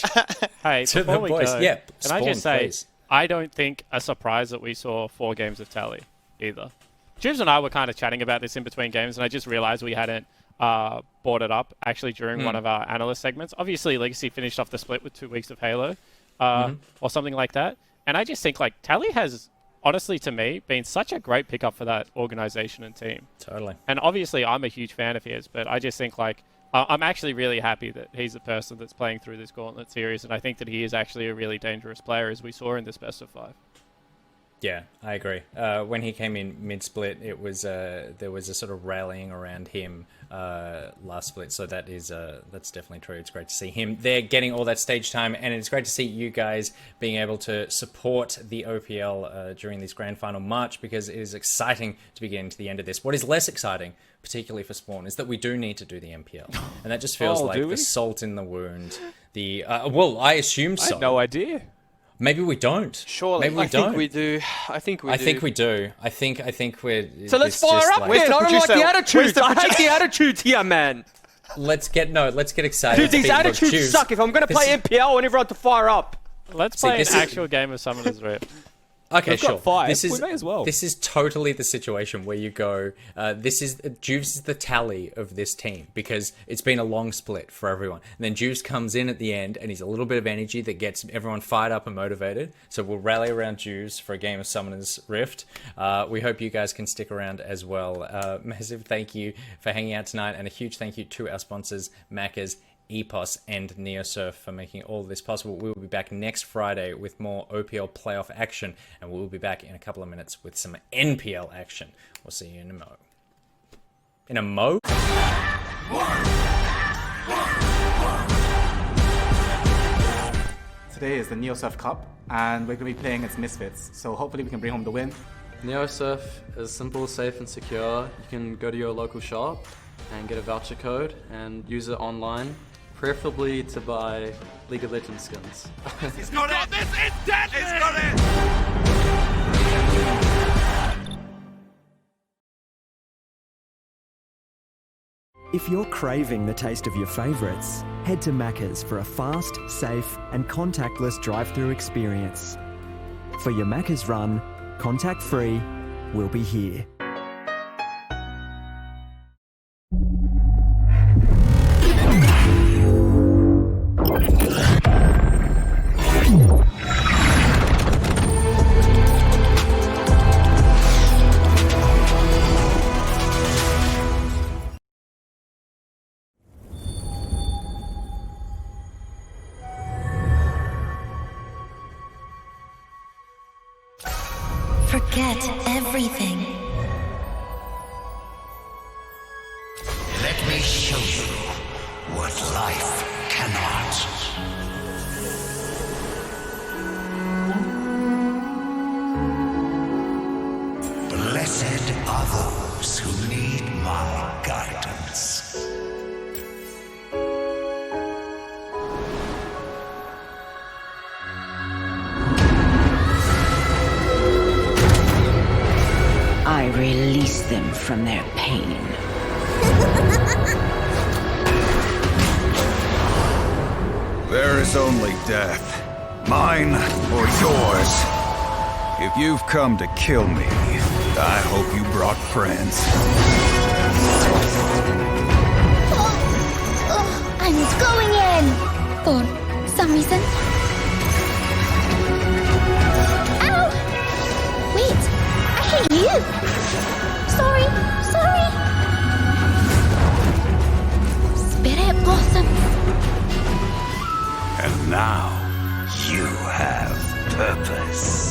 Hey, to before the we boys. go, Yeah, can I just say, please. I don't think a surprise that we saw 4 games of Tally either. Jibs and I were kind of chatting about this in between games, and I just realized we hadn't brought it up actually during one of our analyst segments. Obviously, Legacy finished off the split with 2 weeks of Halo or something like that. And I just think like Tally has, honestly to me, been such a great pickup for that organization and team. Totally. And obviously, I'm a huge fan of his, but I just think like I'm actually really happy that he's the person that's playing through this Gauntlet series, and I think that he is actually a really dangerous player, as we saw in this best of 5. Yeah, I agree. When he came in mid-split, it was there was a sort of rallying around him last split, so that is that's definitely true. It's great to see him there getting all that stage time, and it's great to see you guys being able to support the OPL during this grand final march, because it is exciting to be getting to the end of this. What is less exciting, particularly for Spawn, is that we do need to do the MPL, and that just feels like the salt in the wound. The well, I assume so. I had no idea. Maybe we don't. Surely. Maybe we I don't. think we do. I think we do. I think we're. So let's fire up, man. I don't like the attitudes. I hate the attitudes here, man. Let's get excited. Dude, these attitudes Look, suck. If I'm going to play MPL, I want everyone to fire up. Let's play an actual game of Summoner's Rift. Okay, We've sure. got 5. This is, we may as well. This is totally the situation where you go, Juves is the tally of this team, because it's been a long split for everyone. And then Juves comes in at the end, and he's a little bit of energy that gets everyone fired up and motivated. So we'll rally around Juves for a game of Summoner's Rift. We hope you guys can stick around as well. Massive thank you for hanging out tonight, and a huge thank you to our sponsors, Macca's, EPOS, and NeoSurf, for making all of this possible. We will be back next Friday with more OPL playoff action, and we will be back in a couple of minutes with some NPL action. We'll see you in a mo. In a mo? Today is the NeoSurf Cup, and we're going to be playing against Misfits, so hopefully we can bring home the win. NeoSurf is simple, safe, and secure. You can go to your local shop and get a voucher code and use it online, preferably to buy League of Legends skins. He's got it! This is deadly! He's got it! If you're craving the taste of your favourites, head to Macca's for a fast, safe and contactless drive-through experience. For your Macca's run, contact-free, we'll be here. Forget everything. Let me show you what life cannot. Blessed are those who need my guidance. I release them from their pain. There is only death, mine or yours. If you've come to kill me, I hope you brought friends. I'm going in! For some reason. Ow! Wait, I hit you! Sorry! Spirit blossoms. And now, you have purpose.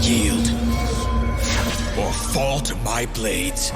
Yield or fall to my blades.